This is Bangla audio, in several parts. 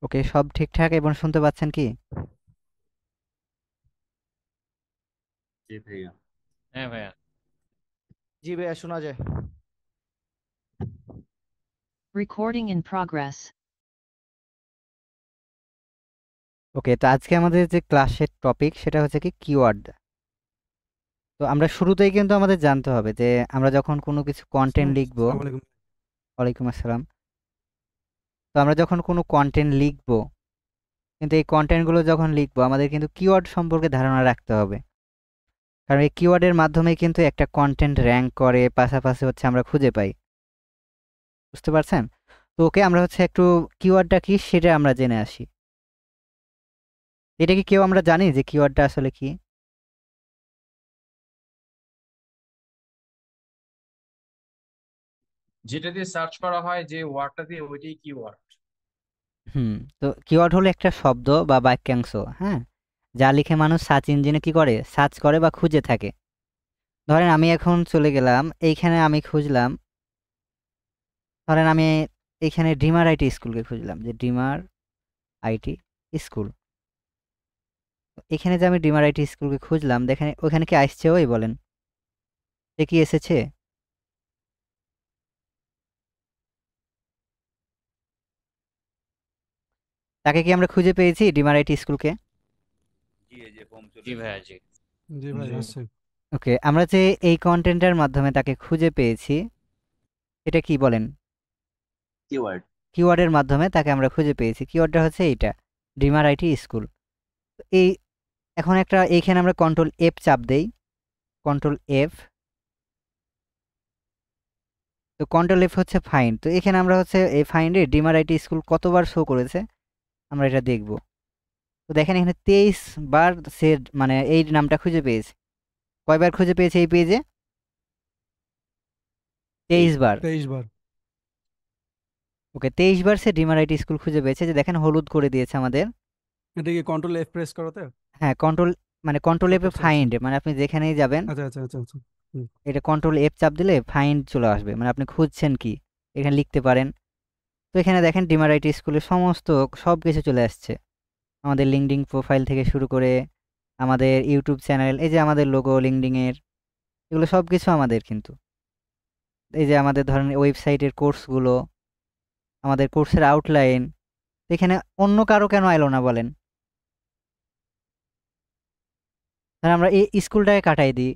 ওকে, সব ঠিকঠাক এবং শুনতে পাচ্ছেন কি? জি ভাইয়া। হ্যাঁ ভাইয়া। জি ভাইয়া, শোনা যায়। Recording in progress. ওকে, তো আজকে আমাদের যে ক্লাসের টপিক সেটা হচ্ছে কি কিওয়ার্ড। তো আমরা শুরুতেই কিন্তু আমাদের জানতে হবে যে আমরা যখন কোনো কিছু কন্টেন্ট লিখব। আসসালামু আলাইকুম। ওয়ালাইকুম আসসালাম। তো আমরা যখন কোনো কন্টেন্ট লিখব, কিন্তু এই কন্টেন্টগুলো যখন লিখব আমাদের কিন্তু কিওয়ার্ড সম্পর্কে ধারণা রাখতে হবে। কারণ এই কিওয়ার্ডের মাধ্যমেই কিন্তু একটা কন্টেন্ট র্যাঙ্ক করে, পাশাপাশি হচ্ছে আমরা খুঁজে পাই। বুঝতে পারছেন? তো ওকে, আমরা হচ্ছে একটু কিওয়ার্ডটা কি সেটা আমরা জেনে আসি। এটা কি কেউ আমরা জানি যে কিওয়ার্ডটা আসলে কি? যেটা দিয়ে সার্চ করা হয় যে ওয়ার্ডটা দিয়ে ওইটাই কিওয়ার্ড। হুম। তো কিওয়ার্ড হলো একটা শব্দ বা বাক্যাংশ, হ্যাঁ, যা লিখে মানুষ সার্চ ইঞ্জিনে কি করে, সার্চ করে বা খুঁজে থাকে। ধরেন আমি এখন চলে গেলাম এইখানে, আমি খুঁজলাম, ধরেন আমি এইখানে ডিমার আইটি স্কুলকে খুঁজলাম, যে ডিমার আইটি স্কুল। এখানে যে আমি ডিমার আইটি স্কুলকে খুঁজলাম, দেখেন ওখানে কি আসছে, ওই বলেন সে কি এসেছে? তাকে কি আমরা খুঁজে পেয়েছি, ডিমার আইটি স্কুলকে? জি, এই যে ফর্ম চলে জি ভাইয়া এসেছে। জি। জি ভাই জি। আসছে। ওকে, আমরা যে এই কন্টেন্টের মাধ্যমে তাকে খুঁজে পেয়েছি, এটা কি বলেন? কিওয়ার্ড। কিওয়ার্ডের মাধ্যমে তাকে আমরা খুঁজে পেয়েছি, কিওয়ার্ডটা হচ্ছে এইটা, ডিমার আইটি স্কুল। এই এখন একটা এইখানে আমরা কন্ট্রোল এফ চাপ দেই, কন্ট্রোল এফ। তো কন্ট্রোল এফ হচ্ছে ফাইন্ড। তো এখানে আমরা হচ্ছে এই ফাইন্ডে ডিমার আইটি স্কুল কতবার শো করেছে আমরা এটা দেখব। তো দেখেন এখানে 23 বার সে মানে এই নামটা খুঁজে পেয়েছে। কয়বার খুঁজে পেয়েছে এই পেজে? 23 বার। 23 বার। ওকে, 23 বার সে ডিমার আইটি স্কুল খুঁজে পেয়েছে, যে দেখেন হলুদ করে দিয়েছে আমাদের। এটা কি কন্ট্রোল এফ প্রেস করতে? হ্যাঁ, কন্ট্রোল মানে কন্ট্রোল এফে আচ্ছা আচ্ছা ফাইন্ড, মানে আপনি যেখানেই যাবেন আচ্ছা আচ্ছা আচ্ছা আচ্ছা। হুম। এটা কন্ট্রোল এফ চাপ দিলে ফাইন্ড চলে আসবে, মানে আপনি খুঁজছেন কি এখানে লিখতে পারেন। তো এখানে দেখেন ডিমার আইটি স্কুলের সমস্ত সব কিছু চলে আসছে, আমাদের লিঙ্কডিন প্রোফাইল থেকে শুরু করে আমাদের ইউটিউব চ্যানেল, এই যে আমাদের লোগো লিঙ্কডিনের, এগুলো সব কিছু আমাদের কিন্তু। এই যে আমাদের ধরেন ওয়েবসাইটের কোর্সগুলো, আমাদের কোর্সের আউটলাইন। এখানে অন্য কারো কেন আইলো না বলেন? তাহলে আমরা এই স্কুলটাকে কাটাই দিই,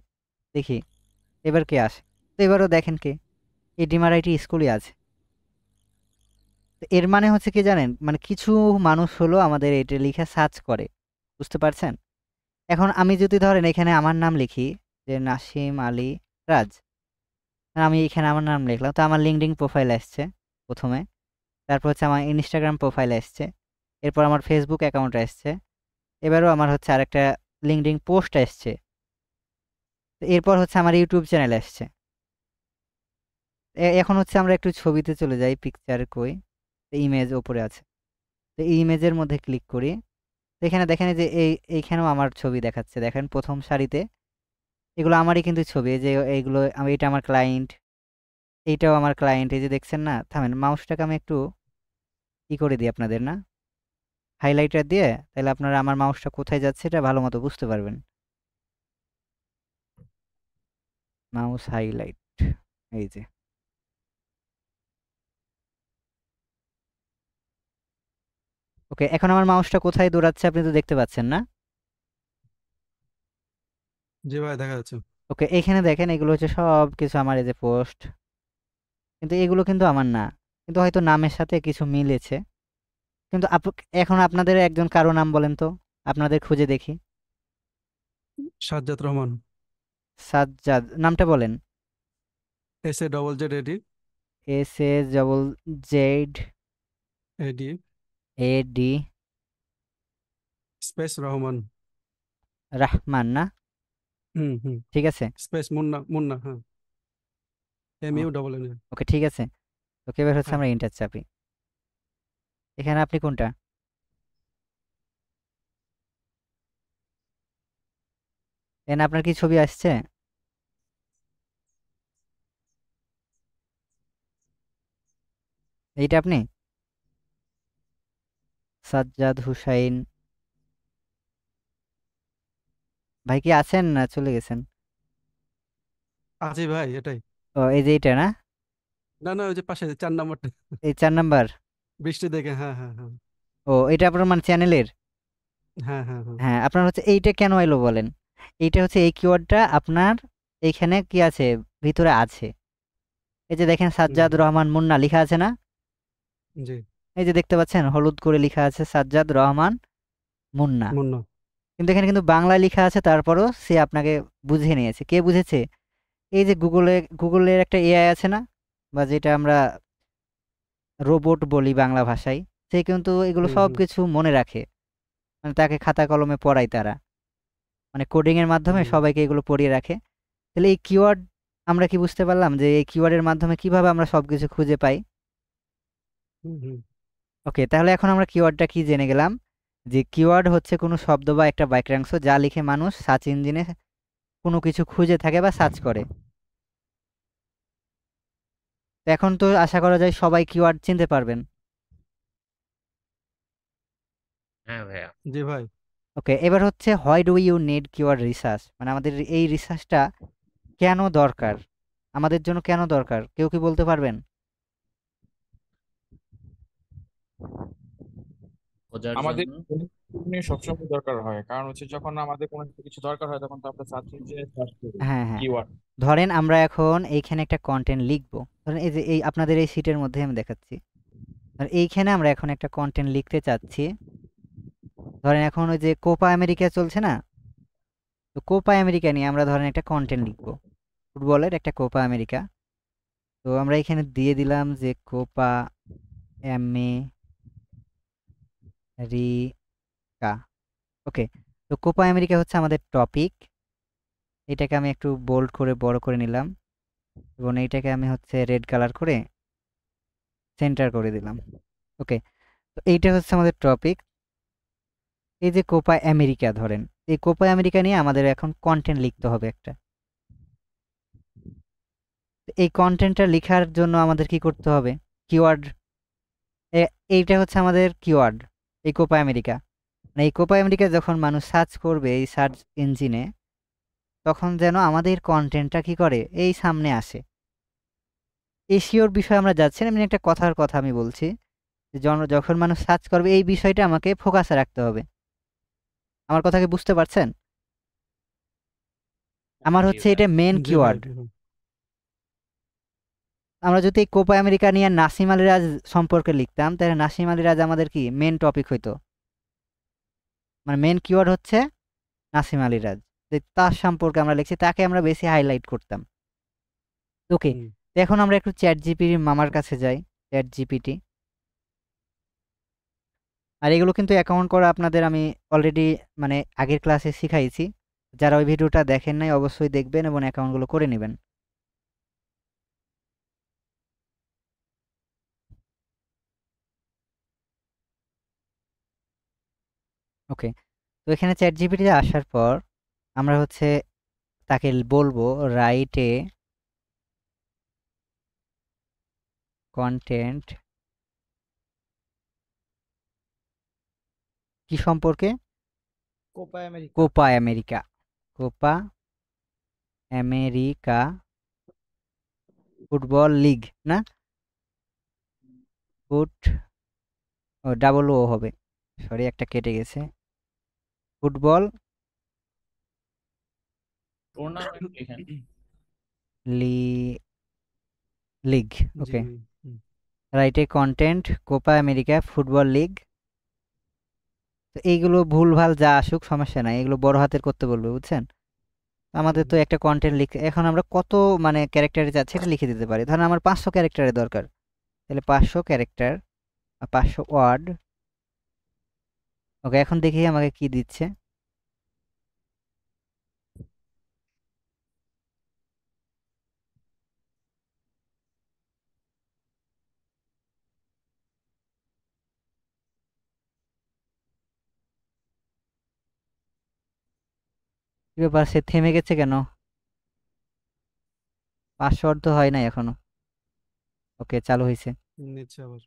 দেখি এবার কে আসে। তো এবারও দেখেন কে, এই ডিমার আইটি স্কুলই আছে। তো এর মানে হচ্ছে কি জানেন, মানে কিছু মানুষ হলো আমাদের এটা লিখে সার্চ করে। বুঝতে পারছেন? এখন আমি যদি ধরেন এখানে আমার নাম লিখি, যে নাসিম আলী রাজ, আর আমি এখানে আমার নাম লিখলাম, তো আমার লিঙ্কডিন প্রোফাইল আসছে প্রথমে, তারপর হচ্ছে আমার ইনস্টাগ্রাম প্রোফাইল আসছে, এরপর আমার ফেসবুক অ্যাকাউন্ট আসছে, এবারও আমার হচ্ছে আরেকটা লিঙ্কডিন পোস্ট আসছে, তো এরপর হচ্ছে আমার ইউটিউব চ্যানেল আসছে। এখন হচ্ছে আমরা একটু ছবিতে চলে যাই, পিকচার কই, ইমেজ ওপরে আছে, তো এই ইমেজের মধ্যে ক্লিক করি। তো এখানে দেখেন এই যে এইখানেও আমার ছবি দেখাচ্ছে, দেখেন প্রথম সারিতে এগুলো আমারই কিন্তু ছবি, এই যে এইগুলো আমি, এটা আমার ক্লায়েন্ট, এইটাও আমার ক্লায়েন্ট, এই যে দেখছেন না, থামেন মাউসটাকে আমি একটু করে দিই আপনাদের, না হাইলাইটার দিয়ে, তাহলে আপনারা আমার মাউসটা কোথায় যাচ্ছে এটা ভালো মতো বুঝতে পারবেন। মাউস হাইলাইট, এই যে। ওকে, এখন আমার মাউসটা কোথায় দৌড়াচ্ছে আপনি তো দেখতে পাচ্ছেন, না? জি ভাই দেখা যাচ্ছে। ওকে, এখানে দেখেন এগুলো হচ্ছে সব কিছু আমার, এই যে পোস্ট, কিন্তু এগুলো কিন্তু আমার না, কিন্তু হয়তো নামের সাথে কিছু মিলেছে। কিন্তু এখন আপনাদের একজন কারো নাম বলেন তো, আপনাদের খুঁজে দেখি। সাজ্জাদ রহমান। সাজ্জাদ নামটা বলেন। SAZZAD SAZZAD AD AD space Rahman. Rahman, না? হুম হুম। ঠিক আছে। স্পেস মুন্না মুন্না, হ্যাঁ। MUNNA। ওকে, ঠিক আছে। ওকে, এবার হচ্ছে হ্যাঁ। আমরা ইন্টার চাপি। এখানে আপনি কোনটা? এখানে আপনার কি ছবি আসছে? এইটা আপনি? সাজ্জাদ হুসাইন ভাই কি আছেন না চলে গেছেন? আছে ভাই এটাই। ও এই যে এটা না, না না, ওই যে পাশে 4 নাম্বারটা। এই 4 নাম্বার। বৃষ্টি দেখে, হ্যাঁ হ্যাঁ হ্যাঁ। ও এটা আপনার মানে চ্যানেলের? হ্যাঁ হ্যাঁ হ্যাঁ। হ্যাঁ আপনার হচ্ছে এইটা কেন এলো বলেন? এইটা হচ্ছে এই কিওয়ার্ডটা আপনার এইখানে কি আছে, ভিতরে আছে। এই যে দেখেন সাজ্জাদ হুম, রহমান মুন্না লিখা আছে না? জি। এই যে দেখতে পাচ্ছেন হলুদ করে লিখা আছে সাজ্জাদ রহমান মুন্না। মুন্না। কিন্তু এখানে কিন্তু বাংলায় লিখা আছে, তারপরও সে আপনাকে বুঝিয়ে নিয়েছে। কে বুঝেছে? এই যে গুগলের একটা এআই আছে না, বা যেটা আমরা রোবট বলি বাংলা ভাষায়, সে কিন্তু এগুলো হুম সব হুম কিছু মনে রাখে। মানে তাকে খাতা কলমে পড়ায় তারা, মানে কোডিং এর মাধ্যমে হুম সবাইকে এগুলো পড়িয়ে রাখে। তাহলে এই কিওয়ার্ড আমরা কি বুঝতে পারলাম যে এই কিওয়ার্ডের মাধ্যমে কিভাবে আমরা সবকিছু খুঁজে পাই। হুম হুম ওকে, তাহলে এখন আমরা কিওয়ার্ডটা কি জেনে গেলাম, যে কিওয়ার্ড হচ্ছে কোনো শব্দ বা একটা বাক্যাংশ যা লিখে মানুষ সার্চ ইঞ্জিনে কোনো কিছু খুঁজে থাকে বা সার্চ করে। তো এখন তো আশা করা যায় সবাই কিওয়ার্ড চিনতে পারবেন। হ্যাঁ ভাইয়া। জি ভাই। ওকে, এবার হচ্ছে why do you need keyword research, মানে আমাদের এই রিসার্চটা কেন দরকার, আমাদের জন্য কেন দরকার, কেউ কি বলতে পারবেন? খোঁজার আমাদের জন্য। নিয়ে সবসময় দরকার হয়, কারণ হচ্ছে যখন আমাদের কোনো একটা কিছু দরকার হয় তখন তো আমরা সার্চ ইঞ্জিনে সার্চ করি হ্যাঁ হ্যাঁ, কিওয়ার্ড। ধরেন আমরা এখন এইখানে একটা কন্টেন্ট লিখবো, ধরেন এই যে এই আপনাদের এই সিটের মধ্যে আমি দেখাচ্ছি, আর এইখানে আমরা এখন একটা কন্টেন্ট লিখতে চাচ্ছি। ধরেন এখন ওই যে কোপা আমেরিকা চলছে না, তো কোপা আমেরিকা নিয়ে আমরা ধরেন একটা কন্টেন্ট লিখবো, ফুটবলের একটা কোপা আমেরিকা। তো আমরা এখানে দিয়ে দিলাম যে কোপা আমেরিকা। ওকে, তো কোপা আমেরিকা হচ্ছে আমাদের টপিক। এটাকে আমি একটু বোল্ড করে বড় করে নিলাম, এবং এইটাকে আমি হচ্ছে রেড কালার করে সেন্টার করে দিলাম। ওকে, তো এইটা হচ্ছে আমাদের টপিক। এই যে কোপা আমেরিকা, ধরেন এই কোপা আমেরিকা নিয়ে আমাদের এখন কন্টেন্ট লিখতে হবে একটা। তো এই কন্টেন্টটা লেখার জন্য আমাদের কি করতে হবে? কিওয়ার্ড। এইটা হচ্ছে আমাদের কিওয়ার্ড, এই কোপা আমেরিকা। মানে এই কোপা আমেরিকা যখন মানুষ সার্চ করবে এই সার্চ ইঞ্জিনে, তখন যেন আমাদের কন্টেন্টটা কি করে, এই সামনে আসে। এসিওর বিষয়ে আমরা যাচ্ছি না, এমনি একটা কথার কথা আমি বলছি, যে যখন মানুষ সার্চ করবে এই বিষয়টা আমাকে ফোকাসে রাখতে হবে। আমার কথা কি বুঝতে পারছেন? আমার জি হচ্ছে ভাইয়া। এটা মেন জি ভাই। কিওয়ার্ড। আমরা যদি এই কোপা আমেরিকা নিয়ে নাসিম আলিরাজ সম্পর্কে লিখতাম, তাহলে নাসিম আলিরাজ আমাদের কি মেন টপিক হইতো, মানে মেন কিওয়ার্ড হচ্ছে নাসিম আলিরাজ। যে তার সম্পর্কে আমরা লিখছি, তাকে আমরা বেশি হাইলাইট করতাম। ওকে, হুম তো এখন আমরা একটু চ্যাট জিপিটি মামার কাছে যাই। চ্যাট জিপিটি, আর এগুলো কিন্তু অ্যাকাউন্ট করা আপনাদের আমি অলরেডি মানে আগের ক্লাসে শিখাইছি। যারা ওই ভিডিওটা দেখেন নাই অবশ্যই দেখবেন এবং অ্যাকাউন্টগুলো করে নেবেন। ওকে, তো এখানে চ্যাট জিপিটিতে আসার পর আমরা হচ্ছে তাকে বলবো রাইটে কন্টেন্ট কি সম্পর্কে? Copa America. Copa America. Copa America football league না, ফুট ও ডাবল ও হবে, সরি একটা কেটে গেছে, ফুটবল টুর্নামেন্ট এখানে। লি লিগ। জি ওকে, ভাই। হুম রাইটে content Copa America football league. তো এইগুলো ভুলভাল যা আসুক সমস্যা নাই, এগুলো বড় হাতের করতে বলবে, বুঝছেন? তো আমাদের তো হুম একটা কন্টেন্ট লিখে এখন আমরা কত মানে ক্যারেক্টারে যাচ্ছে এটা লিখে দিতে পারি। ধরেন আমার 500 ক্যারেক্টারের দরকার, তাহলে 500 ক্যারেক্টার, 500 ওয়ার্ড। ওকে, এখন দেখি আমাকে কি দিচ্ছে। কি ব্যাপার, সে থেমে গেছে কেন? 500 ওয়ার্ড তো হয় নাই এখনো। ওকে, চালু হয়েছে। নিচ্ছে আবার।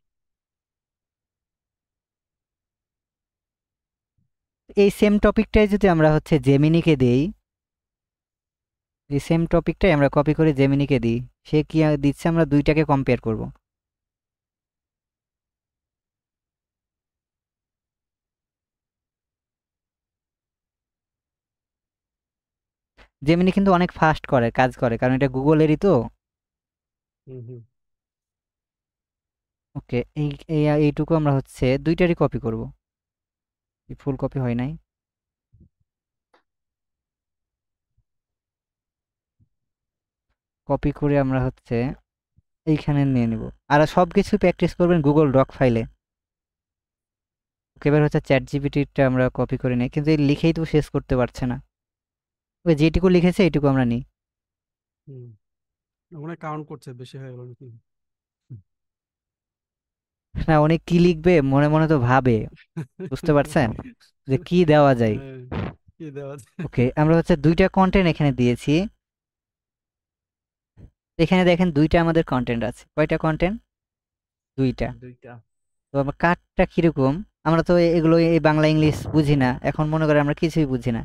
এই সেম টপিকটাই যদি আমরা হচ্ছে জেমিনিকে দেই, এই সেম টপিকটাই আমরা কপি করে জেমিনিকে দিই, সে কি দিচ্ছে আমরা দুইটাকে কম্পেয়ার করব। জেমিনি কিন্তু অনেক ফাস্ট করে কাজ করে, কারণ এটা গুগলেরই তো। হুম হুম ওকে, এইটুকু আমরা হচ্ছে দুইটারই কপি করব, ফুল কপি হয় নাই। কপি করে আমরা হচ্ছে এইখানে নিয়ে নিব, আর সব কিছু প্র্যাকটিস করবেন গুগল ডক ফাইলে। ওকে, এবার হচ্ছে চ্যাট জিপিটিটা আমরা কপি করে নিই, কিন্তু এই লিখেই তো শেষ করতে পারছে না। ওই যেটুকু লিখেছে এইটুকু আমরা নিই। হুম ওখানে কাউন্ট করছে বেশি হয়ে গেল নাকি? না, অনেক কি লিখবে মনে মনে তো ভাবে, বুঝতে পারছেন যে কি দেওয়া যায়। হ্যাঁ, কি দেওয়া যায়? ওকে, আমরা হচ্ছে দুইটা কন্টেন্ট এখানে দিয়েছি। এখানে দেখেন দুইটা আমাদের কন্টেন্ট আছে। কয়টা কন্টেন্ট? দুইটা। দুইটা। তো আমার কাটটা কিরকম, আমরা তো এগুলো এই বাংলা ইংলিশ বুঝি না, এখন মনে করে আমরা কিছুই বুঝি না,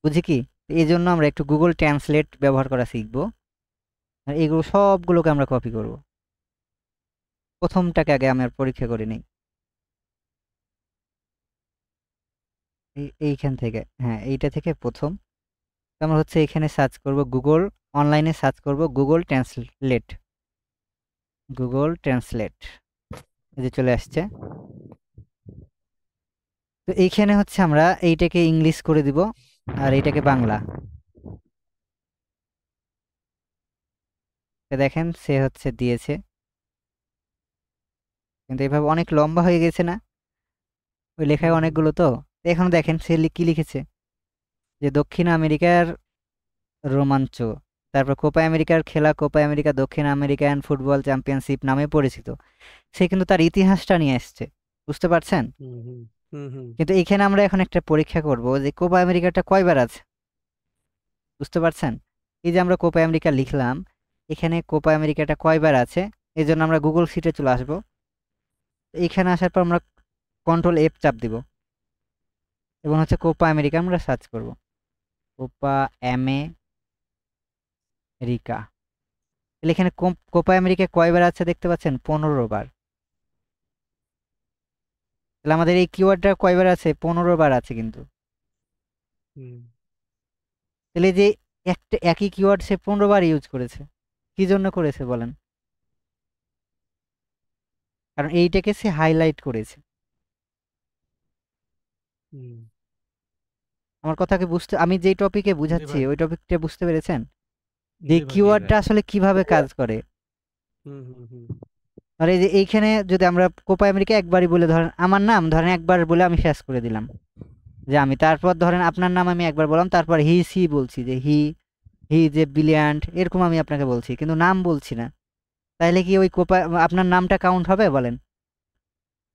বুঝি কি? এই জন্য আমরা একটু গুগল ট্রান্সলেট ব্যবহার করা শিখবো, আর এগুলো সবগুলোকে আমরা কপি করব। প্রথমটাকে আগে আমার পরীক্ষা করে নিই, এইখান থেকে, হ্যাঁ এইটা থেকে প্রথম। তো আমরা হচ্ছে এখানে সার্চ করব গুগল, অনলাইনে সার্চ করব গুগল ট্রান্সলেট, গুগল ট্রান্সলেট, এই যে চলে আসছে। তো এইখানে হচ্ছে আমরা এইটাকে ইংলিশ করে দিব আর এইটাকে বাংলা। তো দেখেন সে হচ্ছে দিয়েছে, কিন্তু এভাবে অনেক লম্বা হয়ে গেছে না, ওই লেখায় হুম হুম অনেকগুলো তো। তো এখন দেখেন সে কি লিখেছে, যে দক্ষিণ আমেরিকার রোমাঞ্চ, তারপর কোপা আমেরিকার খেলা, কোপা আমেরিকা দক্ষিণ আমেরিকান ফুটবল চ্যাম্পিয়নশিপ নামে পরিচিত। সে কিন্তু তার ইতিহাসটা নিয়ে আসছে, বুঝতে পারছেন? হুম হুম হুম হুম কিন্তু এখানে আমরা এখন একটা পরীক্ষা করব যে কোপা আমেরিকাটা কয়বার আছে, বুঝতে পারছেন? এই যে আমরা কোপা আমেরিকা লিখলাম, এখানে কোপা আমেরিকাটা কয়বার আছে, এই জন্য আমরা গুগল শিটে চলে আসব। এখানে আসার পর আমরা কন্ট্রোল এফ চাপ দিব, এবং হচ্ছে কোপা আমেরিকা আমরা সার্চ করব, কোপা আমেরিকা। তাহলে এখানে কোপা আমেরিকা কয়বার আছে দেখতে পাচ্ছেন? 15 বার। তাহলে আমাদের এই কিওয়ার্ডটা কয়বার আছে? 15 বার আছে কিন্তু। হুম তাহলে যে একটা একই কিওয়ার্ড সে 15 বার ইউজ করেছে, কি জন্য করেছে বলেন? কারণ এইটাকে সে হাইলাইট করেছে। হুম আমার কথাকে বুঝতে, আমি যেই টপিকে জি বুঝাচ্ছি ভাই ওই টপিকটা বুঝতে পেরেছেন, যে জি ভাই জি কিওয়ার্ডটা ভাই আসলে কিভাবে কাজ করে। হুম হুম হুম আর এই যে এইখানে যদি আমরা কোপা আমেরিকা একবারই বলে, ধরেন আমার নাম ধরেন একবার বলে আমি শেষ করে দিলাম যে আমি, তারপর ধরেন আপনার নাম আমি একবার বললাম, তারপর হি সি বলছি, যে হি হি যে ব্রিলিয়ান্ট এরকম আমি আপনাকে বলছি, কিন্তু নাম বলছি না। তাইলে কি ওই কোপা আপনার নামটা কাউন্ট হবে বলেন?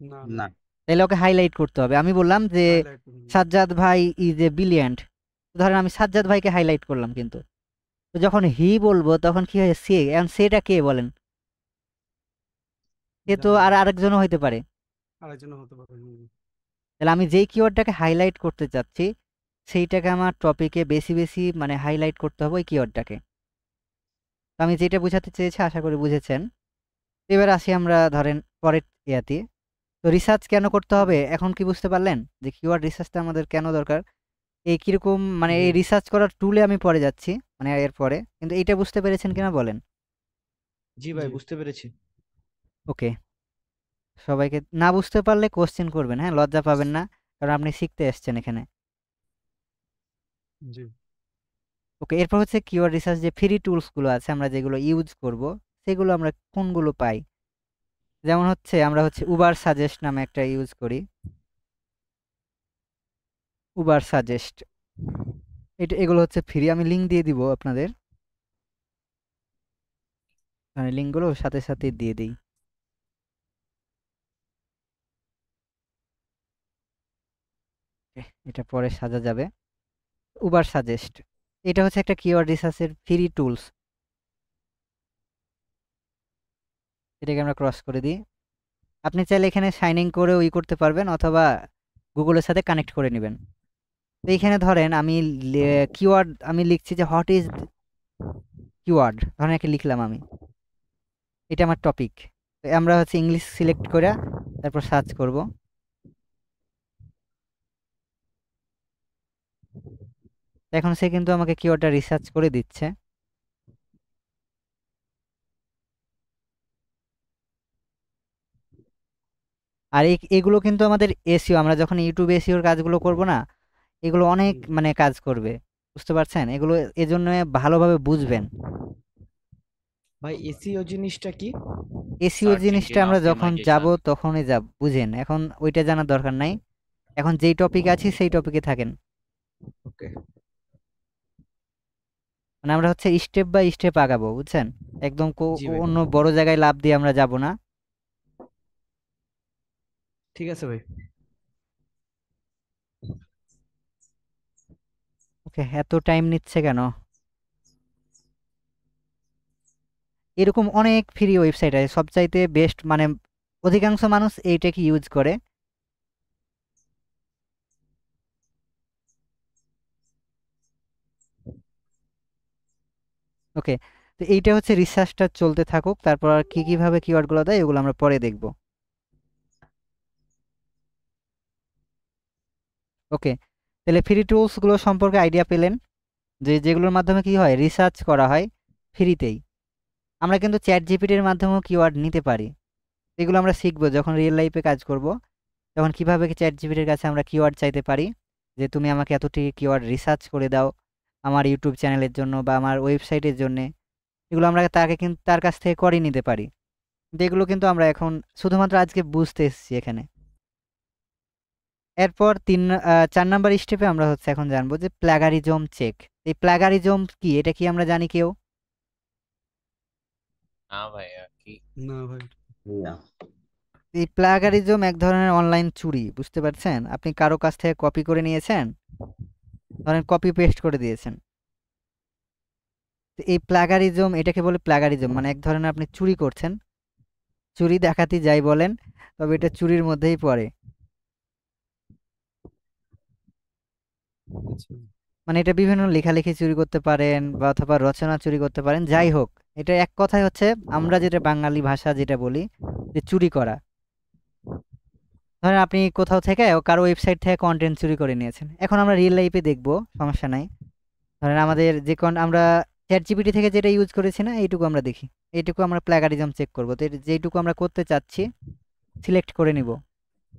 না না। না তাইলে ওকে হাইলাইট করতে হবে। আমি বললাম যে হাইলাইট সাজ্জাদ ভাই ইজ এ ব্রিলিয়ান্ট, ধরেন আমি সাজ্জাদ ভাইকে হাইলাইট করলাম, কিন্তু তো যখন হি বলবো তখন কি হয়, সে, এখন সেটা কে বলেন? সে তো জানি না আর আরেকজনও হইতে পারে। আরেকজন হতে পারে তাহলে আমি যেই কিওয়ার্ডটাকে হাইলাইট করতে চাচ্ছি সেইটাকে আমার টপিকে বেশি বেশি মানে হাইলাইট করতে হবে ওই কিওয়ার্ডটাকে। তো আমি যেটা বোঝাতে চেয়েছি আশা করি বুঝেছেন। এবার আসি আমরা ধরেন পরের ইয়াতে। তো রিসার্চ কেন করতে হুম হবে এখন কি বুঝতে পারলেন, যে কিওয়ার্ড রিসার্চটা আমাদের কেন দরকার? এই কিরকম মানে জি এই রিসার্চ করার টুলে আমি পরে যাচ্ছি, মানে এর পরে, কিন্তু এইটা বুঝতে পেরেছেন কিনা বলেন? জি ভাই, জি বুঝতে পেরেছি। ওকে, সবাইকে না বুঝতে পারলে কোশ্চেন করবেন, হ্যাঁ, লজ্জা পাবেন না, কারণ আপনি শিখতে এসেছেন এখানে। জি ওকে, এরপর হচ্ছে কিওয়ার্ড রিসার্চ যে ফ্রি টুলসগুলো আছে আমরা যেগুলো ইউজ করব, সেগুলো আমরা কোনগুলো পাই? যেমন হচ্ছে আমরা হচ্ছে উবার সাজেস্ট নামে একটা ইউজ করি, উবার সাজেস্ট। এগুলো হচ্ছে ফ্রি, আমি লিঙ্ক দিয়ে দিব আপনাদের, মানে লিঙ্কগুলো সাথে সাথে দিয়ে দিই। এটা পরে সাজা যাবে। উবার সাজেস্ট, এটা হচ্ছে একটা কিওয়ার্ড রিসার্চের ফ্রি টুলস। এটাকে আমরা ক্রস করে দিই। আপনি চাইলে এখানে সাইন ইন করে করতে পারবেন, অথবা গুগলের সাথে কানেক্ট করে নেবেন। তো এইখানে ধরেন আমি কিওয়ার্ড আমি লিখছি যে হোয়াট ইজ কিওয়ার্ড, ধরেন একটা লিখলাম আমি, এটা আমার টপিক। আমরা হচ্ছে ইংলিশ সিলেক্ট করে তারপর সার্চ করব। এখন সে কিন্তু আমাকে কিওয়ার্ডটা রিসার্চ করে দিচ্ছে। আর এগুলো কিন্তু আমাদের এসইও, আমরা যখন ইউটিউবে এসইওর কাজগুলো করব না, এগুলো অনেক মানে কাজ করবে, বুঝতে পারছেন? এগুলো এজন্য ভালোভাবে বুঝবেন। ভাই এসইও জিনিসটা কি? এসইও Search জিনিসটা engine আমরা যখন যাব optimization। তখনই যাব, বুঝেন? এখন ওইটা জানার দরকার নাই, এখন যেই টপিক আছে সেই টপিকে থাকেন। ওকে, মানে আমরা হচ্ছে স্টেপ বাই স্টেপ আগাবো, বুঝছেন? একদম জি ভাই, অন্য বড় জায়গায় লাভ দিয়ে আমরা যাব না। ঠিক আছে ভাই। ওকে, এত টাইম নিচ্ছে কেন? এরকম অনেক ফ্রি ওয়েবসাইট আছে, সবচাইতে বেস্ট মানে অধিকাংশ মানুষ এইটাকে ইউজ করে। ওকে, তো এইটা হচ্ছে রিসার্চটা চলতে থাকুক, তারপর আর কি কিভাবে কিওয়ার্ডগুলো দেয় এগুলো আমরা পরে দেখব। ওকে, তাহলে ফ্রি টুলসগুলো সম্পর্কে আইডিয়া পেলেন, যে যেগুলোর মাধ্যমে কি হয়, রিসার্চ করা হয় ফ্রিতেই। আমরা কিন্তু চ্যাট জিপিটির মাধ্যমেও কিওয়ার্ড নিতে পারি, এগুলো আমরা শিখবো যখন রিয়েল লাইফে কাজ করব, তখন কিভাবে চ্যাট জিপিটির কাছে আমরা কিওয়ার্ড চাইতে পারি, যে তুমি আমাকে এতটি কিওয়ার্ড রিসার্চ করে দাও আমার ইউটিউব চ্যানেলের জন্য বা আমার ওয়েবসাইটের জন্য। এগুলো আমরা তার কাছ থেকে করে নিতে পারি। কিন্তু এগুলো কিন্তু আমরা এখন শুধুমাত্র আজকে বুঝতে এসেছি এখানে। এরপর 4 নাম্বার স্টেপে আমরা হচ্ছে এখন জানবো যে প্লাগারিজম চেক। এই প্লাগারিজম কি, এটা কি আমরা জানি কেউ? না ভাইয়া, কি? না ভাই। না। এই প্লাগারিজম এক ধরনের অনলাইন চুরি, বুঝতে পারছেন? আপনি কারো কাছ থেকে কপি করে নিয়েছেন, ধরেন কপি পেস্ট করে দিয়েছেন। তো এই প্লাগারিজম, এটাকে বলে প্লাগারিজম, মানে এক ধরনের আপনি চুরি করছেন, চুরি ডাকাতি যাই বলেন, তবে এটা চুরির মধ্যেই পড়ে। আচ্ছা। মানে এটা বিভিন্ন লেখালেখি চুরি করতে পারেন বা অথবা রচনা চুরি করতে পারেন, যাই হোক এটা এক কথায় হচ্ছে আমরা যেটা বাঙালি ভাষা যেটা বলি যে চুরি করা। ধরেন আপনি কোথাও থেকে কারো ওয়েবসাইট থেকে কন্টেন্ট চুরি করে নিয়েছেন, এখন আমরা রিয়েল লাইফে দেখব, সমস্যা নাই। ধরেন আমাদের আমরা চ্যাট জিপিটি থেকে যেটা ইউজ করেছি না, এইটুকু আমরা দেখি, এইটুকু আমরা প্লাগারিজম চেক করবো। তো যেইটুকু আমরা করতে চাচ্ছি সিলেক্ট করে নিব।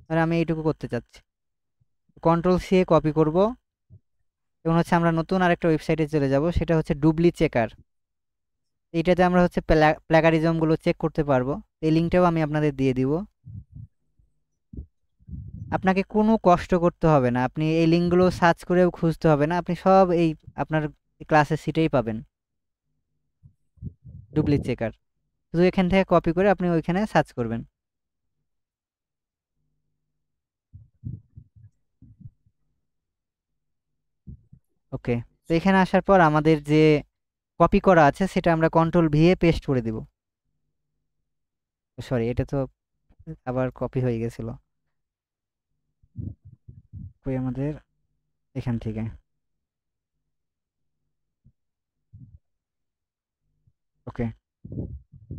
ধরেন আমি এইটুকু করতে চাচ্ছি, কন্ট্রোল সি এ কপি করব, এবং হচ্ছে আমরা নতুন আরেকটা ওয়েবসাইটে চলে যাব, সেটা হচ্ছে ডুবলি চেকার। এইটাতে আমরা হচ্ছে প্লাগারিজমগুলো চেক করতে পারবো। এই লিঙ্কটাও আমি আপনাদের দিয়ে দিব, আপনাকে কোনো কষ্ট করতে হবে না, আপনি এই লিঙ্কগুলো সার্চ করেও খুঁজতে হবে না, আপনি সব এই আপনার ক্লাসের সিটেই পাবেন। ডুবলি চেকার শুধু এখান থেকে কপি করে আপনি ওইখানে সার্চ করবেন। ওকে, তো এখানে আসার পর আমাদের যে কপি করা আছে সেটা আমরা কন্ট্রোল ভি এ পেস্ট করে দিব। সরি, এটা তো আবার কপি হয়ে গেছিল, কই আমাদের এখান থেকে। ওকে,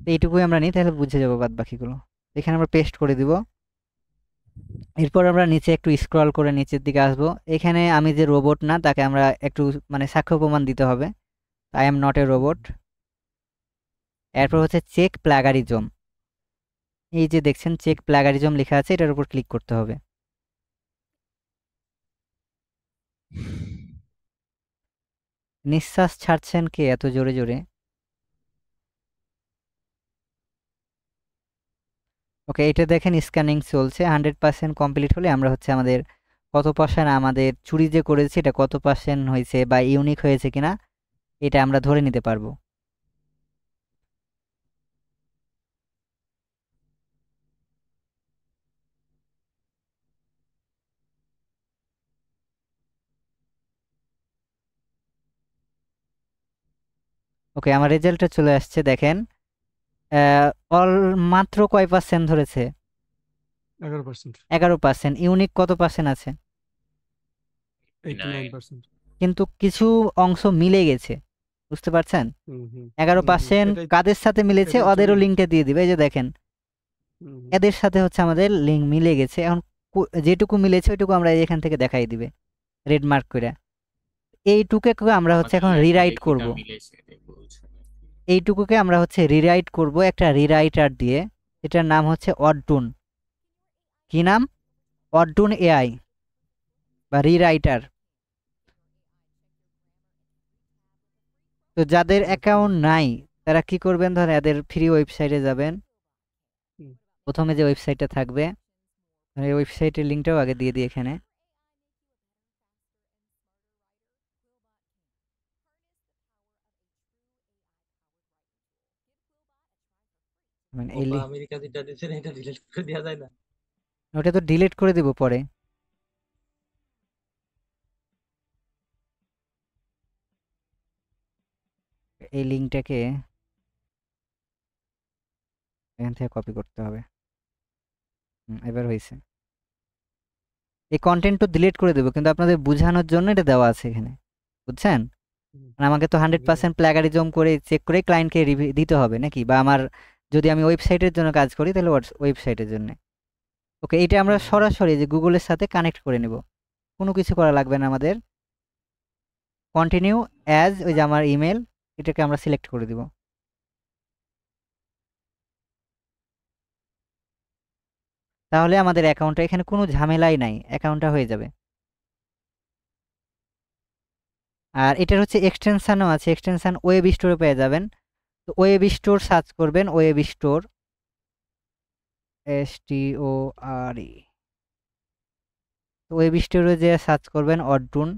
তো এইটুকুই আমরা নিই, তাহলে বুঝে যাবো বাদ বাকিগুলো। এখানে আমরা পেস্ট করে দিব। এরপর আমরা নিচে একটু স্ক্রল করে নিচের দিকে আসবো, এখানে আমি যে রোবট না তাকে আমরা একটু মানে সাক্ষ্য প্রমাণ দিতে হবে, I am not a robot. এরপর হচ্ছে চেক প্লাগারিজম, এই যে দেখছেন চেক প্লাগারিজম লেখা আছে, এটার উপর ক্লিক করতে হবে। নিঃশ্বাস ছাড়ছেন কে এত জোরে জোরে? ওকে, এটা দেখেন স্ক্যানিং চলছে, 100% কমপ্লিট হলে আমরা হচ্ছে আমাদের কত পার্সেন্ট আমাদের চুরি যে করেছি এটা কত পার্সেন্ট হয়েছে বা ইউনিক হয়েছে কিনা এটা আমরা ধরে নিতে পারবো। ওকে, আমার রেজাল্টটা চলে আসছে, দেখেন অল মাত্র কয় পার্সেন্ট ধরেছে, 11%, 11%। ইউনিক কত পার্সেন্ট আছে? 89%। কিন্তু কিছু অংশ মিলে গেছে, বুঝতে পারছেন? হুম হুম 11% এটাই কাদের সাথে মিলেছে এটাই ওদেরও চুরি লিঙ্কটা দিয়ে দিবে। এই যে দেখেন হুম এদের সাথে হচ্ছে আমাদের লিঙ্ক মিলে গেছে। এখন যেটুকু মিলেছে ওইটুকু আমরা এখান থেকে দেখাই দিবে রেড মার্ক করে। এইটুকুকে আমরা হচ্ছে এখন রিরাইট করব। এইটুকুকে আমরা হচ্ছে রিরাইট করব একটা রিরাইটার দিয়ে, এটার নাম হচ্ছে অডটুন। কি নাম? অডটুন এআই বা রিরাইটার। তো যাদের অ্যাকাউন্ট নাই তারা কি করবেন, ধরেন এদের ফ্রি ওয়েবসাইটে যাবেন। হুম। প্রথমে যে ওয়েবসাইটটা থাকবে এই ওয়েবসাইটের লিঙ্কটাও আগে দিয়ে দিই এখানে। মানে এই আমেরিকা যেটা দিচ্ছেন এটা ডিলিট করে দেওয়া যায় না? ওটা তো ডিলিট করে দিব পরে। এই লিঙ্কটাকে এখান থেকে কপি করতে হবে। এবার হয়েছে। এই কন্টেন্ট তো ডিলিট করে দেবো, কিন্তু আপনাদের বোঝানোর জন্য এটা দেওয়া আছে এখানে, বুঝছেন? হুম। মানে আমাকে তো 100% প্ল্যাগারিজম করে চেক করে ক্লায়েন্টকে রিভিউ দিতে হবে নাকি, বা আমার যদি আমি ওয়েবসাইটের জন্য কাজ করি তাহলে ওয়েবসাইটের জন্য। ওকে, এটা আমরা হুম। সরাসরি যে গুগলের সাথে কানেক্ট করে নেব, কোনো কিছু করা লাগবে না আমাদের। কন্টিনিউ অ্যাজ, ওই যে আমার ইমেল, এটাকে আমরা সিলেক্ট করে দিব। তাহলে আমাদের অ্যাকাউন্টটা, এখানে কোনো ঝামেলাই নাই, অ্যাকাউন্টটা হয়ে যাবে। আর এটার হচ্ছে এক্সটেনশানও আছে, এক্সটেনশান ওয়েব স্টোরে পেয়ে যাবেন। তো ওয়েব স্টোর সার্চ করবেন, ওয়েব স্টোর, STORE। ওয়েব স্টোরে যে সার্চ করবেন অডটুন।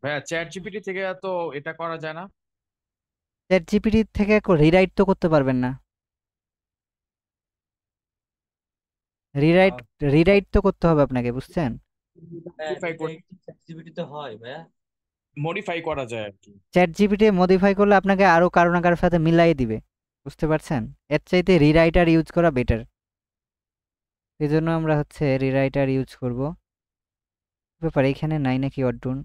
ভাইয়া চ্যাট জিপিটি থেকে তো এটা করা যায় না? চ্যাট জিপিটি থেকে রিরাইট তো করতে পারবেন না। রিরাইট রিরাইট তো করতে হবে আপনাকে, বুঝছেন? মডিফাই ChatGPT তে হয় ভাইয়া? মডিফাই করা যায় আর কি। চ্যাট জিপিটি মডিফাই করলে আপনাকে আরো কারো না কারোর সাথে মিলাই দিবে, বুঝতে পারছেন? এর চাইতে রিরাইটার ইউজ করা বেটার। এই জন্য আমরা হচ্ছে রিরাইটার ইউজ করব। ব্যাপার এখানে নাই নাকি অডটুন?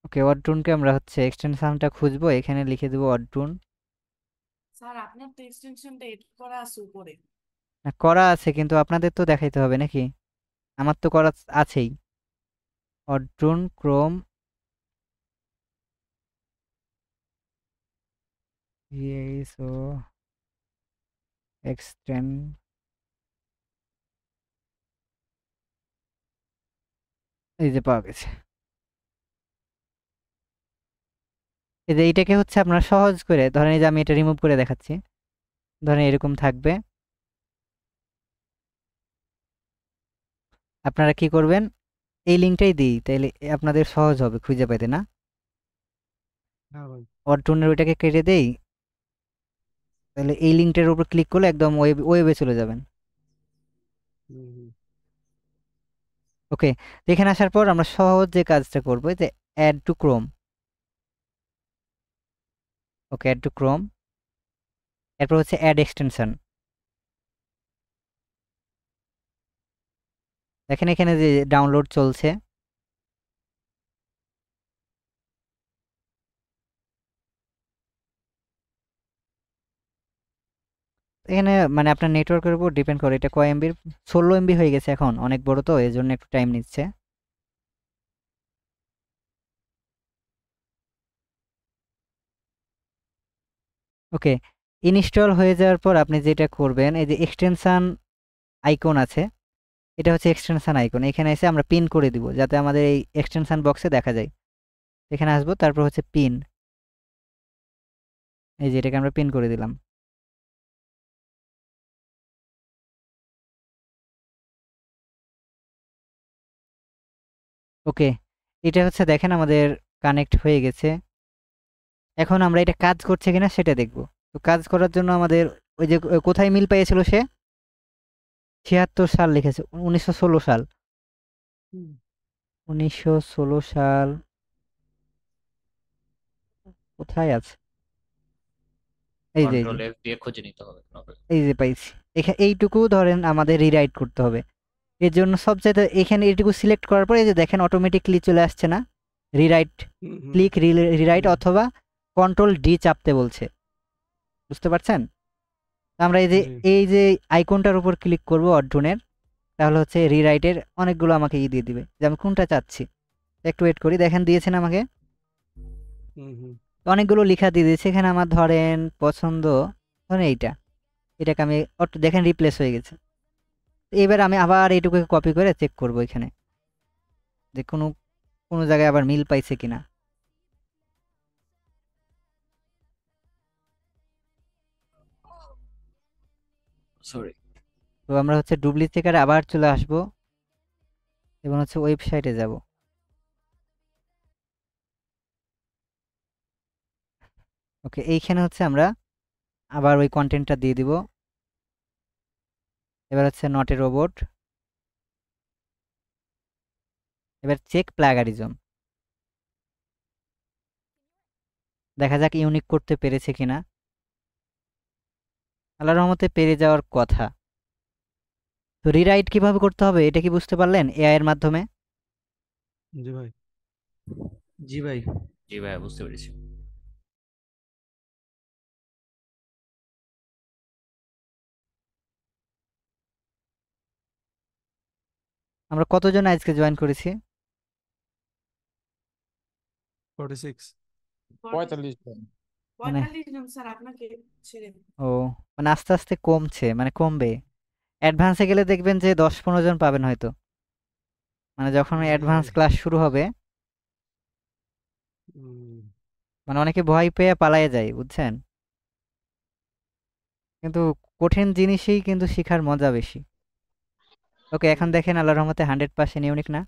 ওকে, অডটুনকে আমরা হচ্ছে এক্সটেনশনটা খুঁজবো, এখানে লিখে দেবো অডটুন। স্যার আপনার তো এক্সটেনশনটা এডিট করা আছে উপরে। করা আছে, কিন্তু আপনাদের তো দেখাইতে হবে নাকি? আমার তো করা আছেই। অডটুন ক্রোম ইএসও এক্সটেন, এই যে পাওয়া গেছে। এই যে এইটাকে হচ্ছে আপনার সহজ করে ধরেন, এই যে আমি এটা রিমুভ করে দেখাচ্ছি, ধরেন এরকম থাকবে। আপনারা কি করবেন, এই লিঙ্কটাই দিই তাইলে আপনাদের সহজ হবে খুঁজে পেতে না? হ্যাঁ ভাই। অডটুনের ওইটাকে কেটে দেই, তাহলে এই লিঙ্কটার উপর ক্লিক করলে একদম ওয়েবে চলে যাবেন। হুম হুম ওকে, তো এখানে আসার পর আমরা সহজ যে কাজটা করবো যে add to Chrome. Okay, add to Chrome, এরপর হচ্ছে অ্যাড এক্সটেনশন। দেখেন এখানে যে ডাউনলোড চলছে। এখানে মানে আপনার নেটওয়ার্কের উপর ডিপেন্ড করে এটা কয় এমবির। 16 এমবি হয়ে গেছে এখন, অনেক বড় তো, এই জন্য একটু টাইম নিচ্ছে। ওকে, ইনস্টল হয়ে যাওয়ার পর আপনি যেটা করবেন, এই যে এক্সটেনশন আইকন আছে, এটা হচ্ছে এক্সটেনশন আইকন। এখানে এসে আমরা পিন করে দিব যাতে আমাদের এই এক্সটেনশন বক্সে দেখা যায়। এখানে আসবো, তারপর হচ্ছে পিন, এই যে এটাকে আমরা পিন করে দিলাম। ওকে, এটা হচ্ছে দেখেন আমাদের কানেক্ট হয়ে গেছে। এখন আমরা এটা কাজ করছে কিনা সেটা দেখব। তো কাজ করার জন্য আমাদের ওই যে কোথায় মিল পেয়েছিল সে, 76 সাল লিখেছে, 1916 সাল। হুম 1916 সাল কোথায় আছে? এই যে কন্ট্রোল এফ দিয়ে খুঁজে নিতে হবে novel। এই যে পাইছি। এখানে এইটুকু ধরেন আমাদের রিরাইট করতে হবে। এর জন্য সবচাইতে এখানে এইটুকু সিলেক্ট করার পরে এই যে দেখেন অটোমেটিকলি চলে আসছে না রিরাইট, ক্লিক রিরাইট অথবা কন্ট্রোল ডি চাপতে বলছে, বুঝতে পারছেন? তো আমরা এই যে জি। এই যে আইকনটার উপর ক্লিক করব অড্রনের, তাহলে হচ্ছে রিরাইটের অনেকগুলো আমাকে দিয়ে দিবে যে আমি কোনটা চাচ্ছি। একটু ওয়েট করি, দেখেন দিয়েছেন আমাকে তো অনেকগুলো লেখা দিয়ে দিয়েছে। এখানে আমার ধরেন পছন্দ ধরেন এটাকে আমি দেখেন রিপ্লেস হয়ে গেছে। তো এবার আমি আবার এইটুকু কপি করে চেক করব এখানে যে কোনো কোনো জায়গায় আবার মিল পাইছে কিনা। সরি। তো আমরা হচ্ছে ডুপ্লিকেটে আবার চলে আসব এবং হচ্ছে ওয়েবসাইটে যাব। ওকে, এইখানে হচ্ছে আমরা আবার ওই কন্টেন্টটা দিয়ে দিব। এবার হচ্ছে নট এ রোবট, এবার চেক প্লাগারিজম, দেখা যাক ইউনিক করতে পেরেছে কিনা। আল্লাহর রহমতে পেরে যাওয়ার কথা। তো রিরাইট কিভাবে করতে হবে এটা কি বুঝতে পারলেন এআই এর মাধ্যমে? জি ভাই। জি ভাই। জি ভাইয়া বুঝতে পেরেছি। আমরা কতজন আজকে জয়েন করেছি? 46। 45 জন। মানে 45 জন স্যার আপনাকে ছেড়ে ও মানে আস্তে আস্তে কমছে, মানে কমবে। অ্যাডভান্সে গেলে দেখবেন যে 10-15 জন পাবেন হয়তো, মানে যখন জি অ্যাডভান্স ভাই। ক্লাস শুরু হবে। হুম, মানে অনেকে ভয় পেয়ে পালায়ে যায়, বুঝছেন? কিন্তু কঠিন জিনিসই কিন্তু শেখার মজা বেশি। ওকে, এখন দেখেন আল্লাহর রহমতে 100% ইউনিক না?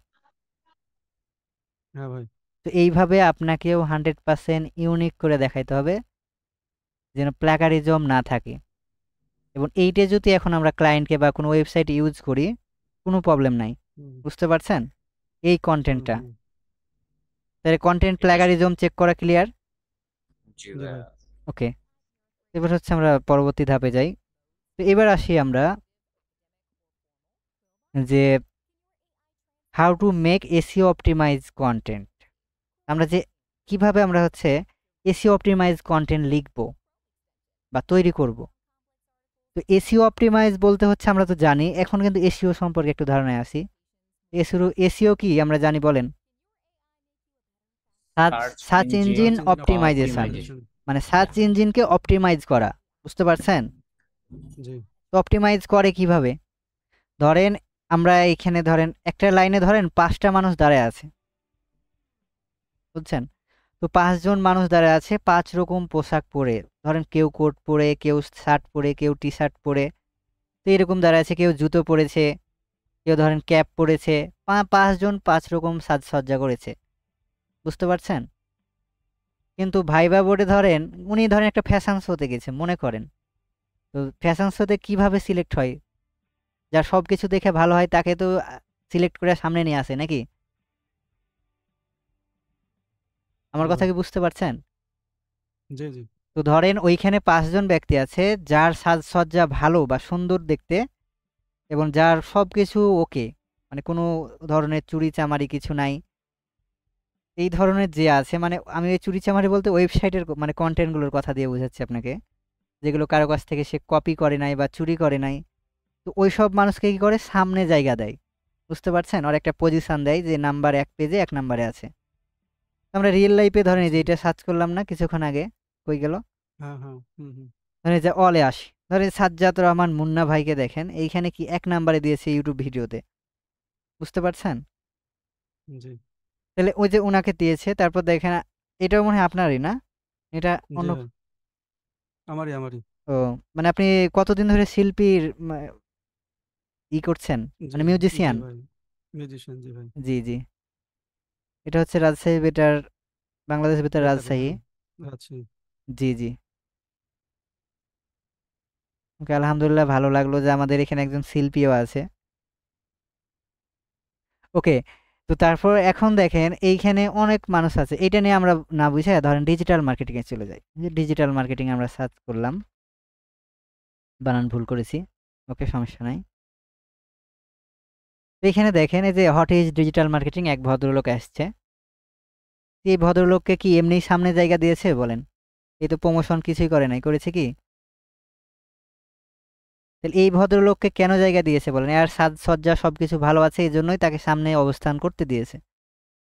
হ্যাঁ ভাই। তো এইভাবে আপনাকেও 100% ইউনিক করে দেখাইতে হবে যেন প্ল্যাগারিজম না থাকে। এবং এইটা যদি এখন আমরা ক্লায়েন্টকে বা কোনো ওয়েবসাইট ইউজ করি কোনো প্রবলেম নাই, হুম, বুঝতে পারছেন? এই হুম, কন্টেন্টটা হুম। তাহলে কন্টেন্ট এটা প্ল্যাগারিজম চেক করা ক্লিয়ার। জি জি ভাই। ভাইয়া। ওকে, এবার হচ্ছে আমরা পরবর্তী ধাপে যাই। তো এবার আসি আমরা যে how to make SEO optimize content. আমরা যে কিভাবে আমরা হচ্ছে এসিও অপটিমাইজ কন্টেন্ট লিখব বা তৈরি করব। তো এসিও অপটিমাইজ বলতে হচ্ছে আমরা তো জানি, এখন কিন্তু এসিও সম্পর্কে একটু ধারণায় আসি। এসিও কি আমরা জানি বলেন? Search engine search engine optimization, optimization. মানে সার্চ ইঞ্জিনকে অপটিমাইজ করা, বুঝতে পারছেন? জি। তো অপটিমাইজ করে কিভাবে? ধরেন আমরা এখানে ধরেন একটা লাইনে ধরেন 5টা মানুষ দাঁড়ায় আছে, বুঝছেন? তো 5 জন মানুষ দাঁড়ায় আছে 5 রকম পোশাক পরে, ধরেন কেউ কোট পরে, কেউ শার্ট পরে, কেউ টি শার্ট পরে। তো এরকম দাঁড়ায় আছে, কেউ জুতো পরেছে, কেউ ধরেন ক্যাপ পরেছে। 5 জন 5 রকম সাজসজ্জা করেছে, বুঝতে পারছেন? কিন্তু ভাইবা বোর্ডে ধরেন উনি ধরেন একটা ফ্যাশন শোতে গেছে মনে করেন। তো ফ্যাশন শোতে কিভাবে সিলেক্ট হয়? যার সব কিছু দেখে ভালো হয় তাকে তো সিলেক্ট করে সামনে নিয়ে আসে নাকি? আমার জি কথা ভাই। কি বুঝতে পারছেন? জি জি। তো ধরেন ওইখানে 5 জন ব্যক্তি আছে যার সাজসজ্জা ভালো বা সুন্দর দেখতে এবং যার সব কিছু ওকে, মানে কোনো ধরনের চুরি চামারি কিছু নাই। এই ধরনের যে আছে, মানে আমি ওই চুরি চামারি বলতে ওয়েবসাইটের মানে কন্টেন্টগুলোর কথা দিয়ে বোঝাচ্ছি আপনাকে, যেগুলো কারো কাছ থেকে সে কপি করে নাই বা চুরি করে নাই। তো ওই সব মানুষকে কি করে সামনে জায়গা দেয়, বুঝতে পারছেন? ওর একটা পজিশন দেয় যে নাম্বার 1 পেজে 1 নম্বরে আছে। তো আমরা রিয়েল লাইফে ধরেন এই যে এটা সার্চ করলাম না কিছুক্ষণ আগে, কই গেল? হ্যাঁ হ্যাঁ। হুম হুম। ধরেন এই যে অলে আসি, ধরেন সাজ্জাদ রহমান মুন্না ভাইকে দেখেন এইখানে কি 1 নম্বরে দিয়েছে ইউটিউব ভিডিওতে, বুঝতে পারছেন? জি তাহলে ওই যে উনাকে দিয়েছে, তারপর দেখেন এটাও মনে হয় আপনারই না? এটা জি অন্য? ভাই। আমারই আমারই। ও, মানে আপনি কতদিন ধরে শিল্পীর করছেন, জি মানে জি মিউজিশিয়ান? ভাই। মিউজিশিয়ান জি ভাই। জি জি। এটা হচ্ছে রাজশাহী বেটার, বাংলাদেশ বেতার বেটার রাজশাহী। হ্যাঁ। আচ্ছা। জি জি। ওকে, আলহামদুলিল্লাহ ভালো লাগলো যে আমাদের এখানে একজন শিল্পীও আছে। ওকে, তো তারপর এখন দেখেন এইখানে অনেক মানুষ আছে, এটা নিয়ে আমরা না বুঝে ধরেন ডিজিটাল মার্কেটিং এ চলে যাই। ডিজিটাল মার্কেটিং আমরা সার্চ করলাম, বানান ভুল করেছি, ওকে সমস্যা নাই। তো এখানে দেখেন এই যে হোয়াট ইজ ডিজিটাল মার্কেটিং, এক ভদ্রলোক আসছে। এই ভদ্রলোককে কি এমনি সামনে জায়গা দিয়েছে বলেন? এই তো প্রমোশন কিছুই করে নাই, করেছে কি? তাহলে এই ভদ্রলোককে কেন জায়গা দিয়েছে বলেন? এর সাজসজ্জা সবকিছু ভালো আছে, এই জন্যই তাকে সামনে অবস্থান করতে দিয়েছে।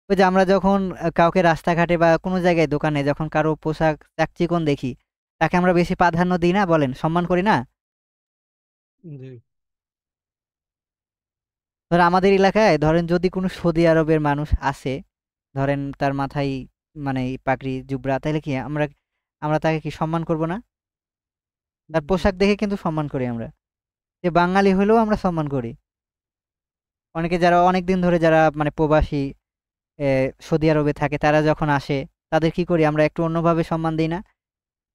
ওই যে আমরা যখন কাউকে রাস্তাঘাটে বা কোনো জায়গায় দোকানে যখন কারো পোশাক চাকচিকন দেখি, তাকে আমরা বেশি প্রাধান্য দিই না বলেন, সম্মান করি না? জি ধরেন আমাদের এলাকায় ধরেন যদি কোনো সৌদি আরবের মানুষ আসে, ধরেন তার মাথায় মানে এই পাগড়ি জুবরা, তাহলে কি আমরা আমরা তাকে কি সম্মান করব না? তার পোশাক দেখে কিন্তু সম্মান করি আমরা। যে বাঙালি হলেও আমরা সম্মান করি। অনেকে যারা অনেক দিন ধরে যারা মানে প্রবাসী সৌদি আরবে থাকে, তারা যখন আসে তাদের কি করি আমরা, একটু অন্যভাবে সম্মান দিই না?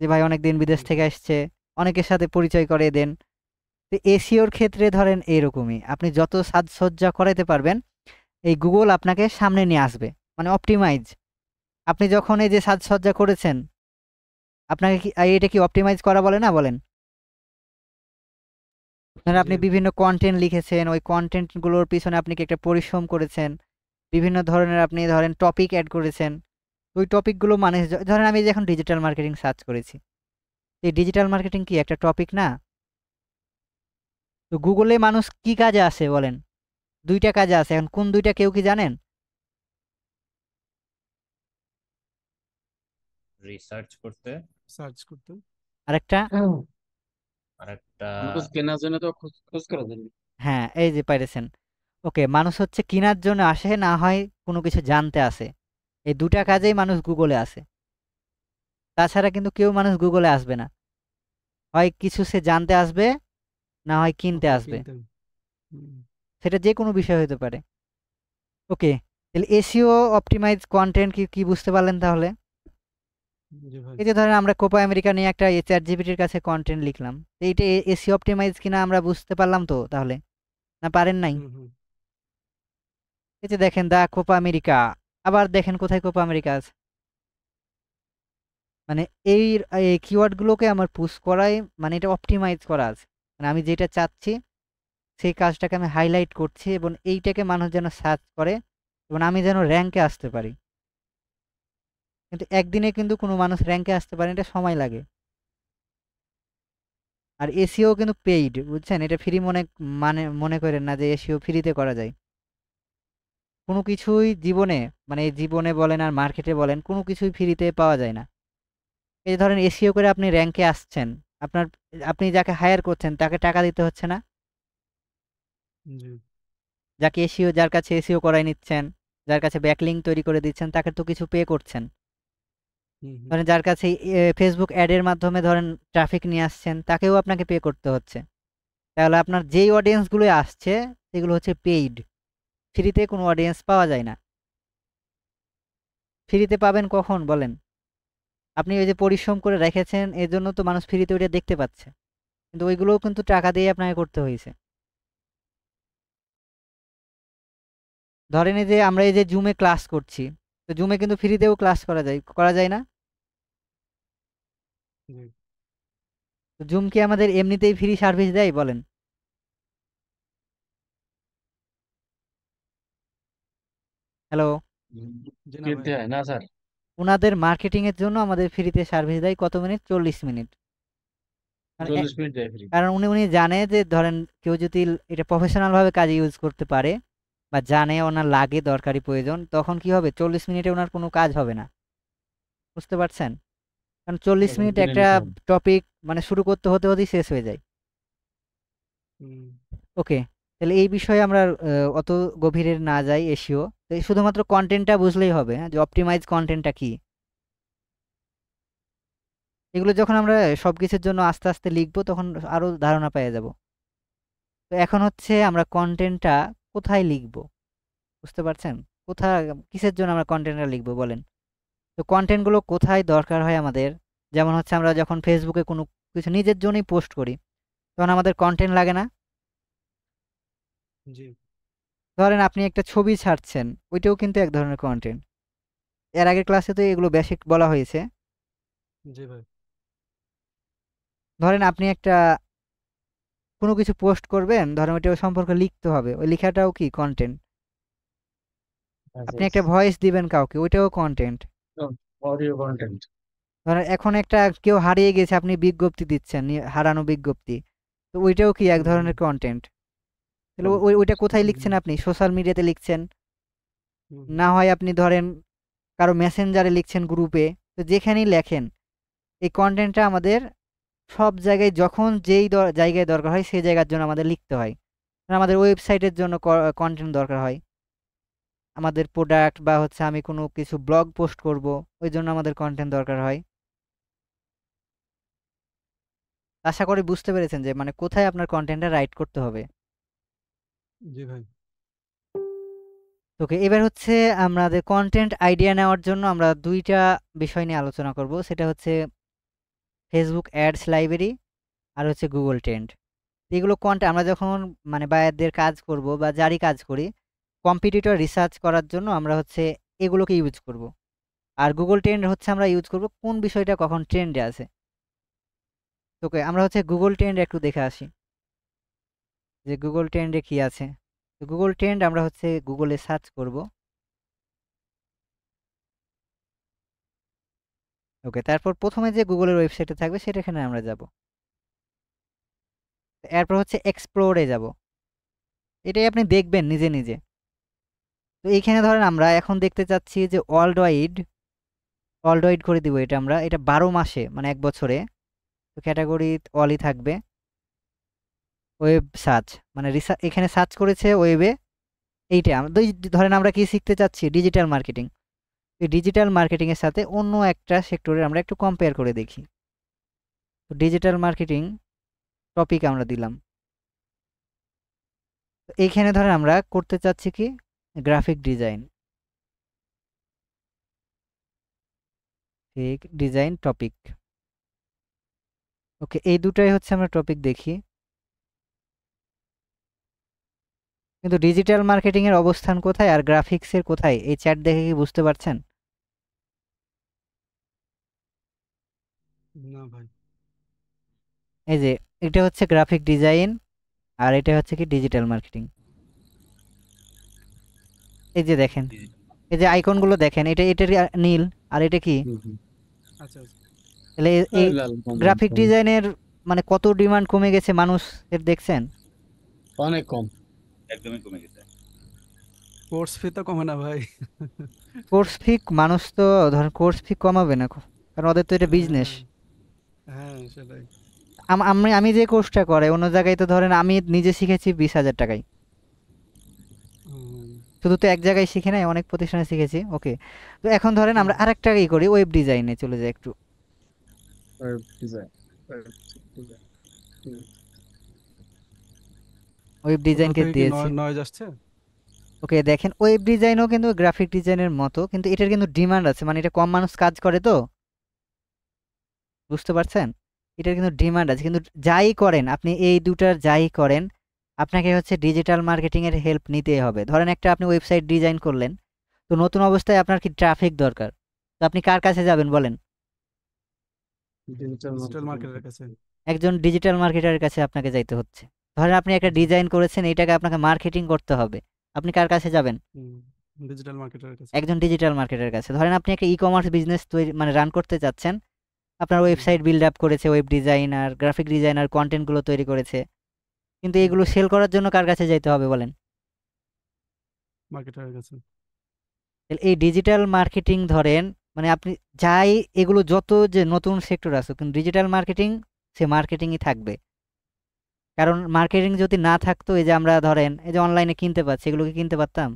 যে ভাই অনেকদিন বিদেশ থেকে আসছে, অনেকের সাথে পরিচয় করে দেন। তো এসিওর ক্ষেত্রে ধরেন এরকমই, আপনি যত সাজসজ্জা করাইতে পারবেন এই গুগল আপনাকে সামনে নিয়ে আসবে, মানে অপটিমাইজ। আপনি যখন এই যে সাজসজ্জা করেছেন, আপনাকে কি এটা কি অপটিমাইজ করা বলে না বলেন? ধরেন আপনি জি বিভিন্ন কন্টেন্ট লিখেছেন, ওই কন্টেন্টগুলোর পিছনে আপনি কি একটা পরিশ্রম করেছেন, বিভিন্ন ধরনের আপনি ধরেন টপিক অ্যাড করেছেন। ওই টপিকগুলো মানুষ ধরেন আমি যে এখন ডিজিটাল মার্কেটিং সার্চ করেছি, এই ডিজিটাল মার্কেটিং কি একটা টপিক না? তো গুগলে মানুষ কি কাজে আসে বলেন? দুইটা কাজে আসে, এখন কোন দুইটা কেউ কি জানেন? রিসার্চ করতে সার্চ করতে। আরেকটা? আর একটা মানুষ কেনার জন্য তো খোঁজ খোঁজ করার জন্য। হ্যাঁ, এই যে পাইরেছেন। ওকে, মানুষ হচ্ছে কেনার জন্য আসে, না হয় কোনো কিছু জানতে আসে। এই দুটা কাজেই মানুষ গুগলে আসে। তাছাড়া কিন্তু কেউ মানুষ গুগলে আসবে না, হয় কিছু সে জানতে আসবে, না হয় কিনতে অথবা আসবে। কিনতে। হুম, সেটা যে কোনো বিষয় হতে পারে। ওকে, তাহলে এসইও অপটিমাইজ কন্টেন্ট কি কি বুঝতে পারলেন তাহলে? জি ভাই। এই যে ধরেন আমরা কোপা আমেরিকা নিয়ে একটা চ্যাট জিপিটির কাছে কন্টেন্ট লিখলাম, তো এইটা এসইও অপটিমাইজ কিনা আমরা বুঝতে পারলাম তো তাহলে? না পারেন নাই? হুম হুম এই যে দেখেন দা কোপা আমেরিকা, আবার দেখেন কোথায় কোপা আমেরিকা আছে। মানে এই কিওয়ার্ডগুলোকে আমার পুশ করাই, মানে এটা অপটিমাইজ করা আছে। মানে আমি যেটা চাচ্ছি সেই কাজটাকে আমি হাইলাইট করছি, এবং এইটাকে মানুষ যেন সার্চ করে এবং আমি যেন র্যাঙ্কে আসতে পারি। কিন্তু একদিনে কিন্তু কোনো মানুষ র্যাঙ্কে আসতে পারে না, এটা সময় লাগে। আর এসিও কিন্তু পেইড, বুঝছেন? এটা ফ্রি মানে মনে করেন না যে এসিও ফ্রিতে করা যায়। কোনো কিছুই জীবনে, মানে এই জীবনে বলেন আর মার্কেটে বলেন, কোনো কিছুই ফ্রিতে পাওয়া যায় না। এই যে ধরেন এসিও করে আপনি র্যাঙ্কে আসছেন, আপনার আপনি যাকে হায়ার করছেন তাকে টাকা দিতে হচ্ছে না? জি যাকে এসিও, যার কাছে এসিও করাই নিচ্ছেন, যার কাছে ব্যাকলিঙ্ক তৈরি করে দিচ্ছেন, তাকে তো কিছু পে করছেন। হুম হুম ধরেন যার কাছে ফেসবুক অ্যাডের মাধ্যমে ধরেন ট্রাফিক নিয়ে আসছেন, তাকেও আপনাকে পে করতে হচ্ছে। তাহলে আপনার যেই অডিয়েন্সগুলো আসছে সেগুলো হচ্ছে পেইড। ফ্রিতে কোনো অডিয়েন্স পাওয়া যায় না। ফ্রিতে পাবেন কখন বলেন? আপনি ওই যে পরিশ্রম করে রেখেছেন, এর জন্য তো মানুষ ফ্রিতে ওইটা দেখতে পাচ্ছে, কিন্তু ওইগুলোও কিন্তু টাকা দিয়ে আপনাকে করতে হয়েছে। ধরেন এই যে আমরা এই যে জুমে ক্লাস করছি, তো জুমে কিন্তু ফ্রিতেও ক্লাস করা যায় না? জি তো জুম কি আমাদের এমনিতেই ফ্রি সার্ভিস দেয় বলেন? হ্যালো? জি না ভাই। কিনতে হয় না স্যার? ওনাদের মার্কেটিং এর জন্য আমাদের ফ্রিতে সার্ভিস দেয় কত মিনিট? 40 মিনিট। মানে 40 মিনিট দেয় ফ্রি। কারণ উনি উনি জানে যে ধরেন কেউ যদি এটা প্রফেশনাল ভাবে কাজে ইউজ করতে পারে বা জানে ওনার লাগে দরকারি প্রয়োজন, তখন কি হবে, 40 মিনিটে ওনার কোনো কাজ হবে না। বুঝতে পারছেন? কারণ 40 মিনিট কিনে একটা নিতে হবে। টপিক মানে শুরু করতে হতে হতেই শেষ হয়ে যায়। হুম ওকে, তাহলে এই বিষয়ে আমরা অত গভীরে না যাই এসিও, তো এই শুধুমাত্র কন্টেন্টটা বুঝলেই হবে, হ্যাঁ, যে অপটিমাইজ কন্টেন্টটা কি। এগুলো যখন আমরা সবকিছুর জন্য আস্তে আস্তে লিখবো তখন আরো ধারণা পেয়ে যাব। তো এখন হচ্ছে আমরা কন্টেন্টটা কোথায় লিখবো, বুঝতে পারছেন? কোথায়, কিসের জন্য আমরা কন্টেন্টটা লিখবো বলেন? তো কন্টেন্টগুলো কোথায় দরকার হয় আমাদের, যেমন হচ্ছে আমরা যখন ফেসবুকে কোনো কিছু নিজের জন্যই পোস্ট করি, তখন আমাদের কন্টেন্ট লাগে না? জি ধরেন আপনি একটা ছবি ছাড়ছেন, ওইটাও কিন্তু এক ধরনের কন্টেন্ট। এর আগের ক্লাসে তো এগুলো বেসিক বলা হয়েছে। জি ভাই। ধরেন আপনি একটা কোনো কিছু পোস্ট করবেন, ধরেন ওইটা সম্পর্কে লিখতে হবে, ওই লেখাটাও কি কন্টেন্ট। আপনি একটা ভয়েস দিবেন কাউকে, ওইটাও কন্টেন্ট। Audio content. ধরেন এখন একটা কেউ হারিয়ে গেছে, আপনি বিজ্ঞপ্তি দিচ্ছেন, হারানো বিজ্ঞপ্তি, তো ওইটাও কি এক হুম, ধরনের হুম, কন্টেন্ট। তাহলে ওইটা কোথায় লিখছেন? আপনি সোশ্যাল মিডিয়াতে লিখছেন, হুম, না হয় আপনি ধরেন কারো মেসেঞ্জারে লিখছেন, গ্রুপে। তো যেখানেই লেখেন, এই কন্টেন্টটা আমাদের সব জায়গায় যখন যেই জায়গায় দরকার হয় সেই জায়গার জন্য আমাদের লিখতে হয়। আমাদের ওয়েবসাইটের জন্য কন্টেন্ট দরকার হয়, আমাদের প্রোডাক্ট বা হচ্ছে আমি কোনো কিছু ব্লগ পোস্ট করব, ওই জন্য আমাদের কন্টেন্ট দরকার হয়। আশা করি বুঝতে পেরেছেন যে মানে কোথায় আপনার কন্টেন্টটা রাইট করতে হবে। জি ভাই। ওকে, এবার হচ্ছে আমাদের কন্টেন্ট আইডিয়া নেওয়ার জন্য আমরা দুইটা বিষয় নিয়ে আলোচনা করব। সেটা হচ্ছে ফেসবুক অ্যাডস লাইব্রেরি আর হচ্ছে গুগল ট্রেন্ড। এগুলো আমরা যখন মানে বায়ারদের কাজ করব বা যারই কাজ করি, কম্পিটিটর রিসার্চ করার জন্য আমরা হচ্ছে এগুলোকে ইউজ করব। আর গুগল ট্রেন্ড হচ্ছে আমরা ইউজ করব কোন বিষয়টা কখন ট্রেন্ডে আছে। ওকে, আমরা হচ্ছে গুগল ট্রেন্ড একটু দেখে আসি যে গুগল ট্রেন্ডে কি আছে। তো গুগল ট্রেন্ড আমরা হচ্ছে গুগলে সার্চ করব। ওকে, তারপর প্রথমে যে গুগলের ওয়েবসাইটে থাকবে সেটা এখানে আমরা যাব। এরপর হচ্ছে এক্সপ্লোরে যাব, এটাই আপনি দেখবেন নিজে নিজে। তো এইখানে ধরেন আমরা এখন দেখতে চাচ্ছি যে ওয়ার্ল্ড ওয়াইড করে দিব এটা আমরা, এটা 12 মাসে মানে 1 বছরে। তো ক্যাটাগরি অলই থাকবে, ওয়েব সার্চ মানে এখানে সার্চ করেছে ওয়েবে। এইটা ধরেন আমরা কি শিখতে চাচ্ছি, ডিজিটাল মার্কেটিং। এই ডিজিটাল মার্কেটিং এর সাথে অন্য একটা সেক্টরে আমরা একটু কম্পেয়ার করে দেখি। তো ডিজিটাল মার্কেটিং টপিক আমরা দিলাম। তো এইখানে ধরেন আমরা করতে চাচ্ছি কি, গ্রাফিক ডিজাইন, ঠিক ডিজাইন টপিক। ওকে, এই দুটাই হচ্ছে আমরা টপিক দেখি। কিন্তু ডিজিটাল মার্কেটিং এর অবস্থান কোথায় আর গ্রাফিক্সের কোথায়, এই চ্যাট দেখে কি বুঝতে পারছেন? না ভাই। এই যে এটা হচ্ছে গ্রাফিক ডিজাইন আর এটা হচ্ছে কি ডিজিটাল মার্কেটিং। এই যে দেখেন, এই যে আইকনগুলো দেখেন, এটার নীল আর এটা কি। আচ্ছা আচ্ছা। তাহলে এই গ্রাফিক ডিজাইনের মানে কত ডিমান্ড কমে গেছে মানুষ এর, দেখছেন? অনেক কম। একদমই কমে গেছে। কোর্স ফি তো কমে না ভাই। কোর্স ফি মানুষ তো ধরেন কোর্স ফি কমাবে না, কারণ ওদের তো এটা বিজনেস। হ্যাঁ হ্যাঁ, সেটাই। আমি আমি যে কোর্সটা করে অন্য জায়গায় তো ধরেন আমি নিজে শিখেছি 20,000 টাকায়, হুম, শুধু তো এক জায়গায় শিখে নাই, অনেক প্রতিষ্ঠানে শিখেছি। ওকে, তো এখন ধরেন আমরা আরেকটা ই করি, ওয়েব ডিজাইনে চলে যাই একটু। ওয়েব কোথাও ডিজাইনকে থেকে কি দিয়েছি। নয়েজ আসছে? ওকে, দেখেন ওয়েব ডিজাইনও কিন্তু গ্রাফিক ডিজাইনের মতো, কিন্তু এটার কিন্তু ডিমান্ড আছে, মানে এটা কম মানুষ কাজ করে তো, বুঝতে পারছেন? এটার কিন্তু ডিমান্ড আছে। কিন্তু যাই করেন আপনি, এই দুটার যাই করেন, আপনাকে হচ্ছে ডিজিটাল মার্কেটিং এর হেল্প নিতেই হবে। ধরেন একটা আপনি ওয়েবসাইট ডিজাইন করলেন, তো নতুন অবস্থায় আপনার কি ট্রাফিক দরকার, তো আপনি কার কাছে যাবেন বলেন? ডিজিটাল মার্কেটের কাছে। একজন ডিজিটাল মার্কেটারের কাছে আপনাকে যাইতে হচ্ছে। ধরেন আপনি একটা ডিজাইন করেছেন, এইটাকে আপনাকে মার্কেটিং করতে হবে, আপনি কার কাছে যাবেন? ডিজিটাল মার্কেটের কাছে। একজন ডিজিটাল মার্কেটারের কাছে। ধরেন আপনি একটা ই কমার্স বিজনেস তৈরি মানে রান করতে চাচ্ছেন, আপনার ওয়েবসাইট বিল্ড আপ করেছে ওয়েব ডিজাইনার, গ্রাফিক ডিজাইনার, কন্টেন্টগুলো তৈরি করেছে, কিন্তু এগুলো সেল করার জন্য কার কাছে যাইতে হবে বলেন? মার্কেটের কাছে। তাহলে এই ডিজিটাল মার্কেটিং ধরেন মানে আপনি যাই, এগুলো যত যে নতুন সেক্টর আছে, কিন্তু ডিজিটাল মার্কেটিং সে মার্কেটিংই থাকবে। কারণ মার্কেটিং যদি না থাকতো, এই যে আমরা ধরেন এই যে অনলাইনে কিনতে পাচ্ছি, এগুলোকে কিনতে পারতাম?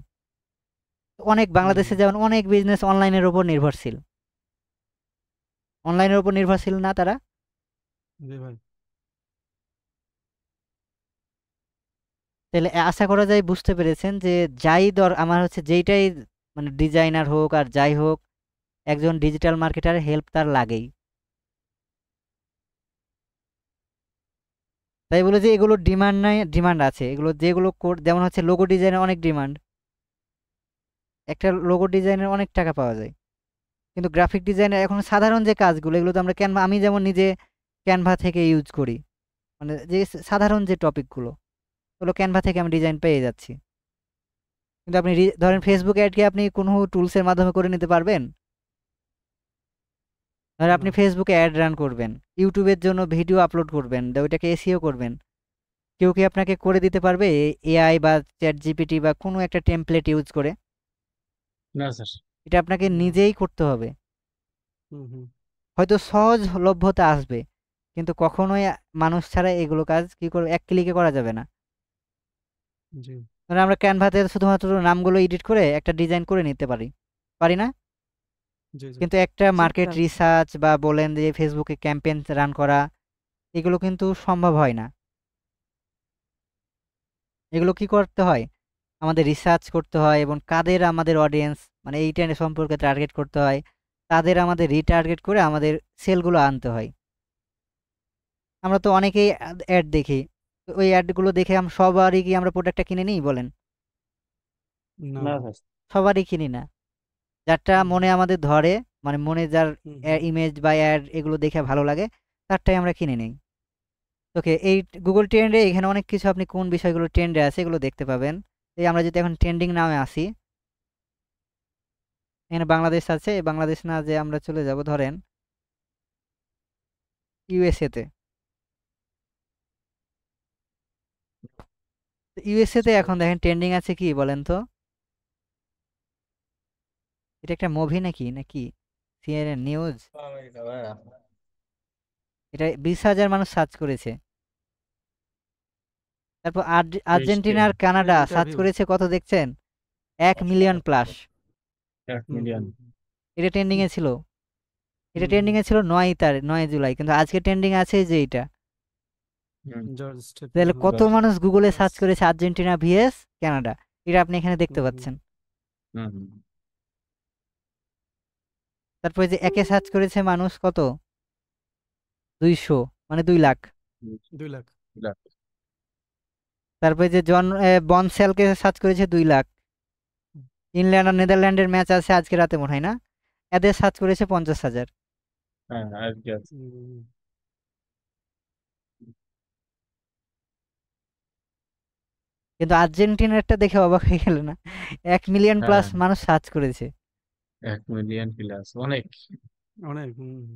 অনেক বাংলাদেশে যেমন অনেক বিজনেস অনলাইনের উপর নির্ভরশীল, অনলাইনের উপর নির্ভরশীল না তারা? জি ভাই। তাহলে আশা করা যায় বুঝতে পেরেছেন যে যাই আমার হচ্ছে যেইটাই মানে ডিজাইনার হোক আর যাই হোক, একজন ডিজিটাল মার্কেটারের হেল্প তার লাগেই। তাই বলে যে এগুলোর ডিমান্ড নাই, ডিমান্ড আছে। এগুলো যেগুলো যেমন হচ্ছে লোগো ডিজাইনের অনেক ডিমান্ড, একটা লোগো ডিজাইনের অনেক টাকা পাওয়া যায়। কিন্তু গ্রাফিক ডিজাইনের এখন সাধারণ যে কাজগুলো এগুলো তো আমরা ক্যানভা, আমি যেমন নিজে ক্যানভা থেকে ইউজ করি, মানে যে সাধারণ যে টপিকগুলো ওগুলো ক্যানভা থেকে আমি ডিজাইন পেয়ে যাচ্ছি। কিন্তু আপনি ধরেন ফেসবুক অ্যাডকে আপনি কোনো টুলসের মাধ্যমে করে নিতে পারবেন? ধরেন আপনি না। ফেসবুকে অ্যাড রান করবেন, ইউটিউবের জন্য ভিডিও আপলোড করবেন, ওইটাকে এসইও করবেন, কেউ কি আপনাকে করে দিতে পারবে এআই বা চ্যাট জিপিটি বা কোনো একটা টেমপ্লেট ইউজ করে? না স্যার। এটা আপনাকে না। নিজেই করতে হবে। হুম হুম হয়তো সহজলভ্যতা আসবে, কিন্তু কখনোই মানুষ ছাড়া এগুলো কাজ কি করবে, এক ক্লিকে করা যাবে না। জি ধরেন আমরা ক্যানভাতে শুধুমাত্র নামগুলো এডিট করে একটা ডিজাইন করে নিতে পারি, পারি না? জি জি কিন্তু একটা মার্কেট রিসার্চ বা বলেন যে ফেসবুকে ক্যাম্পেইন রান করা, এগুলো কিন্তু সম্ভব হয় না। এগুলো কি করতে হয়, আমাদের রিসার্চ করতে হয় এবং কাদের আমাদের অডিয়েন্স, মানে এইটা সম্পর্কে টার্গেট করতে হয়, তাদের আমাদের রিটার্গেট করে আমাদের সেলগুলো আনতে হয়। আমরা তো অনেকেই অ্যাড দেখি, তো ওই অ্যাডগুলো দেখে সবারই কি আমরা প্রোডাক্টটা কিনে নিই বলেন? না না না স্যার। সবারই কিনি না। যারটা হুম মনে আমাদের ধরে, মানে মনে যার হুম হুম ইমেজ বা অ্যাড এগুলো দেখে ভালো লাগে, তারটাই আমরা কিনে নিই। ওকে, এই গুগল ট্রেন্ডে এখানে অনেক কিছু, আপনি কোন বিষয়গুলো ট্রেন্ডে আছে এগুলো দেখতে পাবেন। এই আমরা যদি এখন ট্রেন্ডিং নামে আসি, এখানে বাংলাদেশ আছে, এই বাংলাদেশ না যে আমরা চলে যাব ধরেন ইউএসএ তে। ইউএসএ তে এখন দেখেন ট্রেন্ডিং আছে কি বলেন তো? এটা একটা মুভি নাকি নাকি সিএনএন নিউজ? আমেরিকা ভাইয়া। এটা 20,000 মানুষ সার্চ করেছে। তারপর আর্জেন্টিনা আর কানাডা সার্চ ইন্টারভিউ করেছে কত দেখছেন? 1 মিলিয়ন প্লাস। 1 হুম মিলিয়ন। হুম এটা ট্রেন্ডিং এ ছিল। এটা হুম ট্রেন্ডিং এ ছিল 9 জুলাই, কিন্তু আজকে ট্রেন্ডিং আছে যে এটা। জর্জ স্টেফেন তাহলে হ্যাঁ কত মানুষ গুগলে সার্চ করেছে আর্জেন্টিনা ভিএস কানাডা, এটা আপনি এখানে দেখতে হুম পাচ্ছেন। হুম। তারপরে যে একে সার্চ করেছে মানুষ কত, 200, মানে 2 লাখ। 2 লাখ লাখ। তারপরে যে বনসেলকে সার্চ করেছে 2 লাখ। ইংল্যান্ড আর নেদারল্যান্ডের ম্যাচ আছে আজকে রাতে মনে হয় না, এদের সার্চ করেছে 50,000। হ্যাঁ আজকে আছে। হুম কিন্তু আর্জেন্টিনারটা দেখে অবাক হয়ে গেল না? 1 মিলিয়ন প্লাস হ্যাঁ মানুষ সার্চ করেছে। 1 মিলিয়ন প্লাস অনেক। অনেক হুম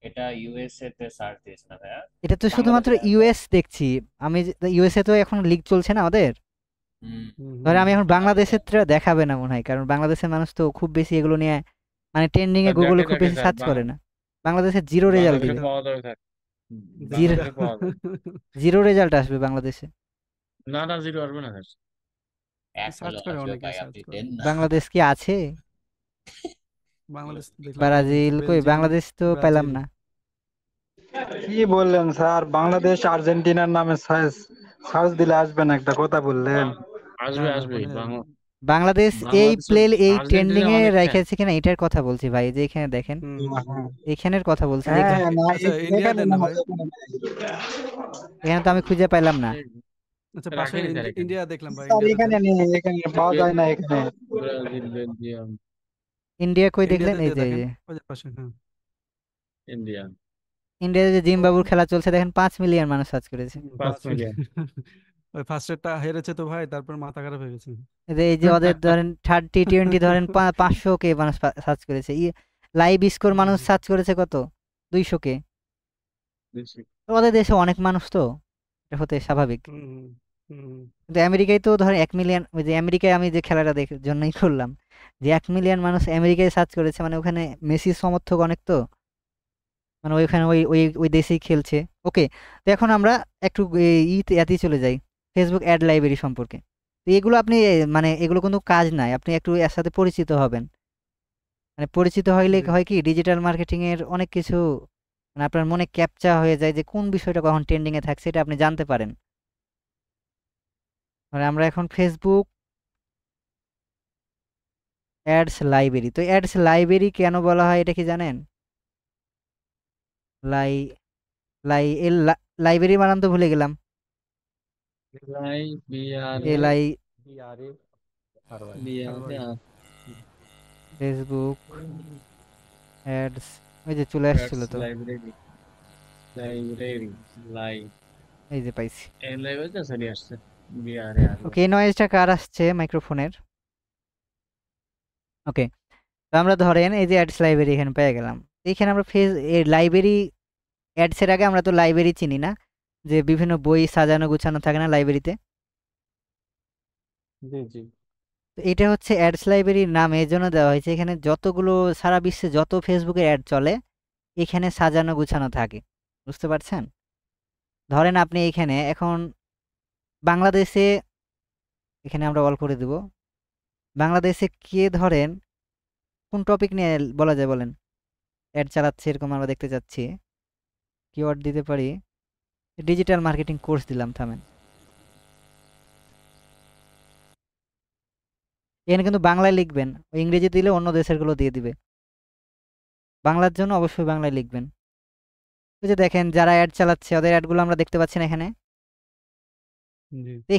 এটা ইউএসএ তে সার্চ দিয়েছে না ভাইয়া? এটা তো শুধুমাত্র বাংলাদেশে আছে? ইউএস দেখছি আমি। ইউএসএ তো এখন লিগ চলছে না আমাদের। হুম। হুম ধরে আমি এখন বাংলাদেশে বাংলাদেশের দেখাবে না মনে হয়, কারণ বাংলাদেশের মানুষ তো খুব বেশি এগুলো নিয়ে, মানে ট্রেন্ডিং এ গুগলে দেখে খুব দেখে বেশি স্যার সার্চ করে না। বাংলাদেশে জিরো রেজাল্ট বাংলাদেশে দিবে, পাওয়া যাবে স্যার। জিরো বাংলাদেশে পাওয়া যাবে। জিরো রেজাল্ট আসবে বাংলাদেশে। না না জিরো আসবে না স্যার। এক সার্চ হলেও করে আসবে অনেকে ভাই, সার্চ আপনি করে দেন না। বাংলাদেশ কি আছে? বাংলাদেশ দেখলাম এই ব্রাজিল কই, বেলজিয়াম বাংলাদেশ তো পেলাম ব্রাজিল না। কি বললেন স্যার? বাংলাদেশ আর্জেন্টিনার নামে সার্চ দিলে আসবে না, একটা কথা বললেন। আসবে না আসবে মানে বাংলাদেশ এই বাংলাদেশের এই ট্রেন্ডিং আর্জেন্টিনা এ অনেক ফ্যান। রেখেছে কিনা এটার কথা বলছি ভাই, যে এখানে দেখেন হ্যাঁ এখানের কথা বলছি, যে হ্যাঁ, না আচ্ছা ইন্ডিয়া এখানে দেন না না ভাই। হলে কোনো নেই। এখানে তো আমি খুঁজে পাইলাম না। আচ্ছা পাশে রাখেনি স্যার এখানে। ইন্ডিয়া দেখলাম ভাই, স্যার ইন্ডিয়াতে এখানে দেন। নেই, এখানে পাওয়া যায় না এখানে। ব্রাজিল বেলজিয়াম ইন্ডিয়া কই দেখলেন? ইন্ডিয়াতে এই দিয়ে যে এই দেখেন যে ওই যে পাশে হ্যাঁ ইন্ডিয়া ইন্ডিয়াতে যে জিম্বাবুর খেলা চলছে দেখেন, 5 মিলিয়ন মানুষ সার্চ করেছে। 5 মিলিয়ন। ওই ফার্স্টেরটা হেরেছে তো ভাই, তারপর মাথা খারাপ হয়ে গেছে। এই যে ওদের ধরেন থার্ড টি20 ধরেন 500 কে মানুষ সার্চ করেছে। লাইভ স্কোর মানুষ সার্চ করেছে কত, 200 কে। ওদের দেশে অনেক মানুষ তো, এটা হতে স্বাভাবিক। হুম হুম কিন্তু আমেরিকায় তো ধরেন 1 মিলিয়ন, ওই যে আমেরিকায় আমি যে খেলাটা জন্যই করলাম, যে 1 মিলিয়ন মানুষ আমেরিকায় সার্চ করেছে, মানে ওখানে মেসির সমর্থক অনেক তো, মানে ওইখানে ওই ওই ওই দেশেই খেলছে। ওকে, তো এখন আমরা একটু এতেই চলে যাই, ফেসবুক অ্যাড লাইব্রেরি সম্পর্কে। তো এগুলো আপনি মানে এগুলো কোনো কাজ নাই, আপনি একটু এর সাথে পরিচিত হবেন। মানে পরিচিত হইলে জি হয় কি, ডিজিটাল মার্কেটিং এর অনেক কিছু মানে আপনার মনে ক্যাপচা হয়ে যায়, যে কোন বিষয়টা কখন ট্রেন্ডিং এ থাকছে এটা আপনি জানতে পারেন। মানে আমরা এখন ফেসবুক অ্যাডস লাইব্রেরি, তো অ্যাডস লাইব্রেরি কেন বলা হয় এটা কি জানেন? লাইব্রেরি বানান তো ভুলে গেলাম। LI ফেসবুক অ্যাডস, ওই যে চলে আসছিল তো, এই যে পাইছি। ওকে, এই নয়েজটা কার আসছে মাইক্রোফোনের? ওকে, তো আমরা ধরেন এই যে অ্যাডস লাইব্রেরি এখানে পেয়ে গেলাম। এখানে আমরা লাইব্রেরি অ্যাডসের আগে আমরা তো লাইব্রেরি চিনি না, যে বিভিন্ন বই সাজানো গুছানো থাকে না লাইব্রেরিতে। জি জি। তো এটা হচ্ছে অ্যাডস লাইব্রেরির নাম এই জন্য দেওয়া হয়েছে, এখানে যতগুলো সারা বিশ্বে যত ফেসবুকের অ্যাড চলে এখানে সাজানো গুছানো থাকে, বুঝতে পারছেন? ধরেন আপনি এখানে এখন বাংলাদেশে, এখানে আমরা অল করে দেব, বাংলাদেশে কে ধরেন কোন টপিক নিয়ে বলা যায় বলেন, অ্যাড চালাচ্ছে এরকম আমরা দেখতে চাচ্ছি, কিওয়ার্ড দিতে পারি, ডিজিটাল মার্কেটিং কোর্স দিলাম, থামেন। এখানে কিন্তু বাংলায় লিখবেন, ইংরেজি দিলে অন্য দেশেরগুলো দিয়ে দিবে, বাংলার জন্য অবশ্যই বাংলায় লিখবেন। ওই যে দেখেন যারা অ্যাড চালাচ্ছে ওদের অ্যাডগুলো আমরা দেখতে পাচ্ছি না এখানে। জি তো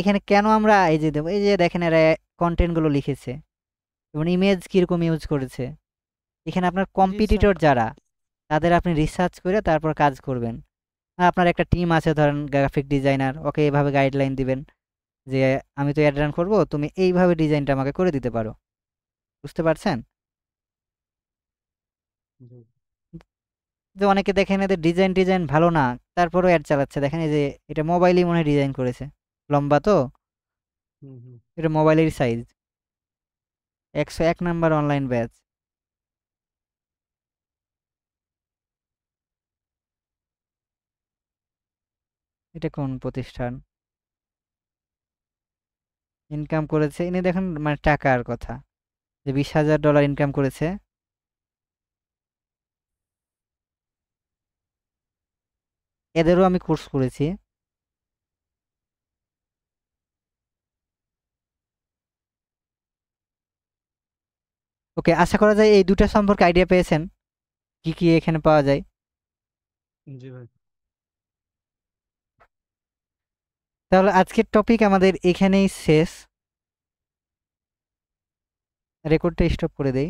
এখানে কেন আমরা এই যে দেবো, এই যে দেখেন এরা কন্টেন্টগুলো লিখেছে এবং ইমেজ কিরকম ইউজ করেছে। এখানে আপনার কম্পিটিটর যারা তাদের আপনি রিসার্চ করে তারপর কাজ করবেন। আর আপনার একটা টিম আছে ধরেন গ্রাফিক ডিজাইনার, ওকে এভাবে গাইডলাইন দিবেন যে আমি তো অ্যাড রান করবো, তুমি এইভাবে ডিজাইনটা আমাকে করে দিতে পারো, বুঝতে পারছেন? জি। যে অনেকে দেখেন এদের ডিজাইন ভালো না, তারপরও অ্যাড চালাচ্ছে। দেখেন এই যে এটা মোবাইলেই মনে হয় ডিজাইন করেছে, লম্বা তো, হুম হুম। এটা মোবাইলের সাইজ। 101 নাম্বার অনলাইন ব্যাচ, এটা কোন প্রতিষ্ঠান? ইনকাম করেছে ইনি, দেখেন মানে টাকার কথা, যে $20,000 ইনকাম করেছে। এদেরও আমি কোর্স করেছি। ওকে, আশা করা যায় এই দুটা সম্পর্কে আইডিয়া পেয়েছেন কি কি এখানে পাওয়া যায়। জি ভাই। তাহলে আজকের টপিক আমাদের এখানেই শেষ, রেকর্ডটা স্টপ করে দেই।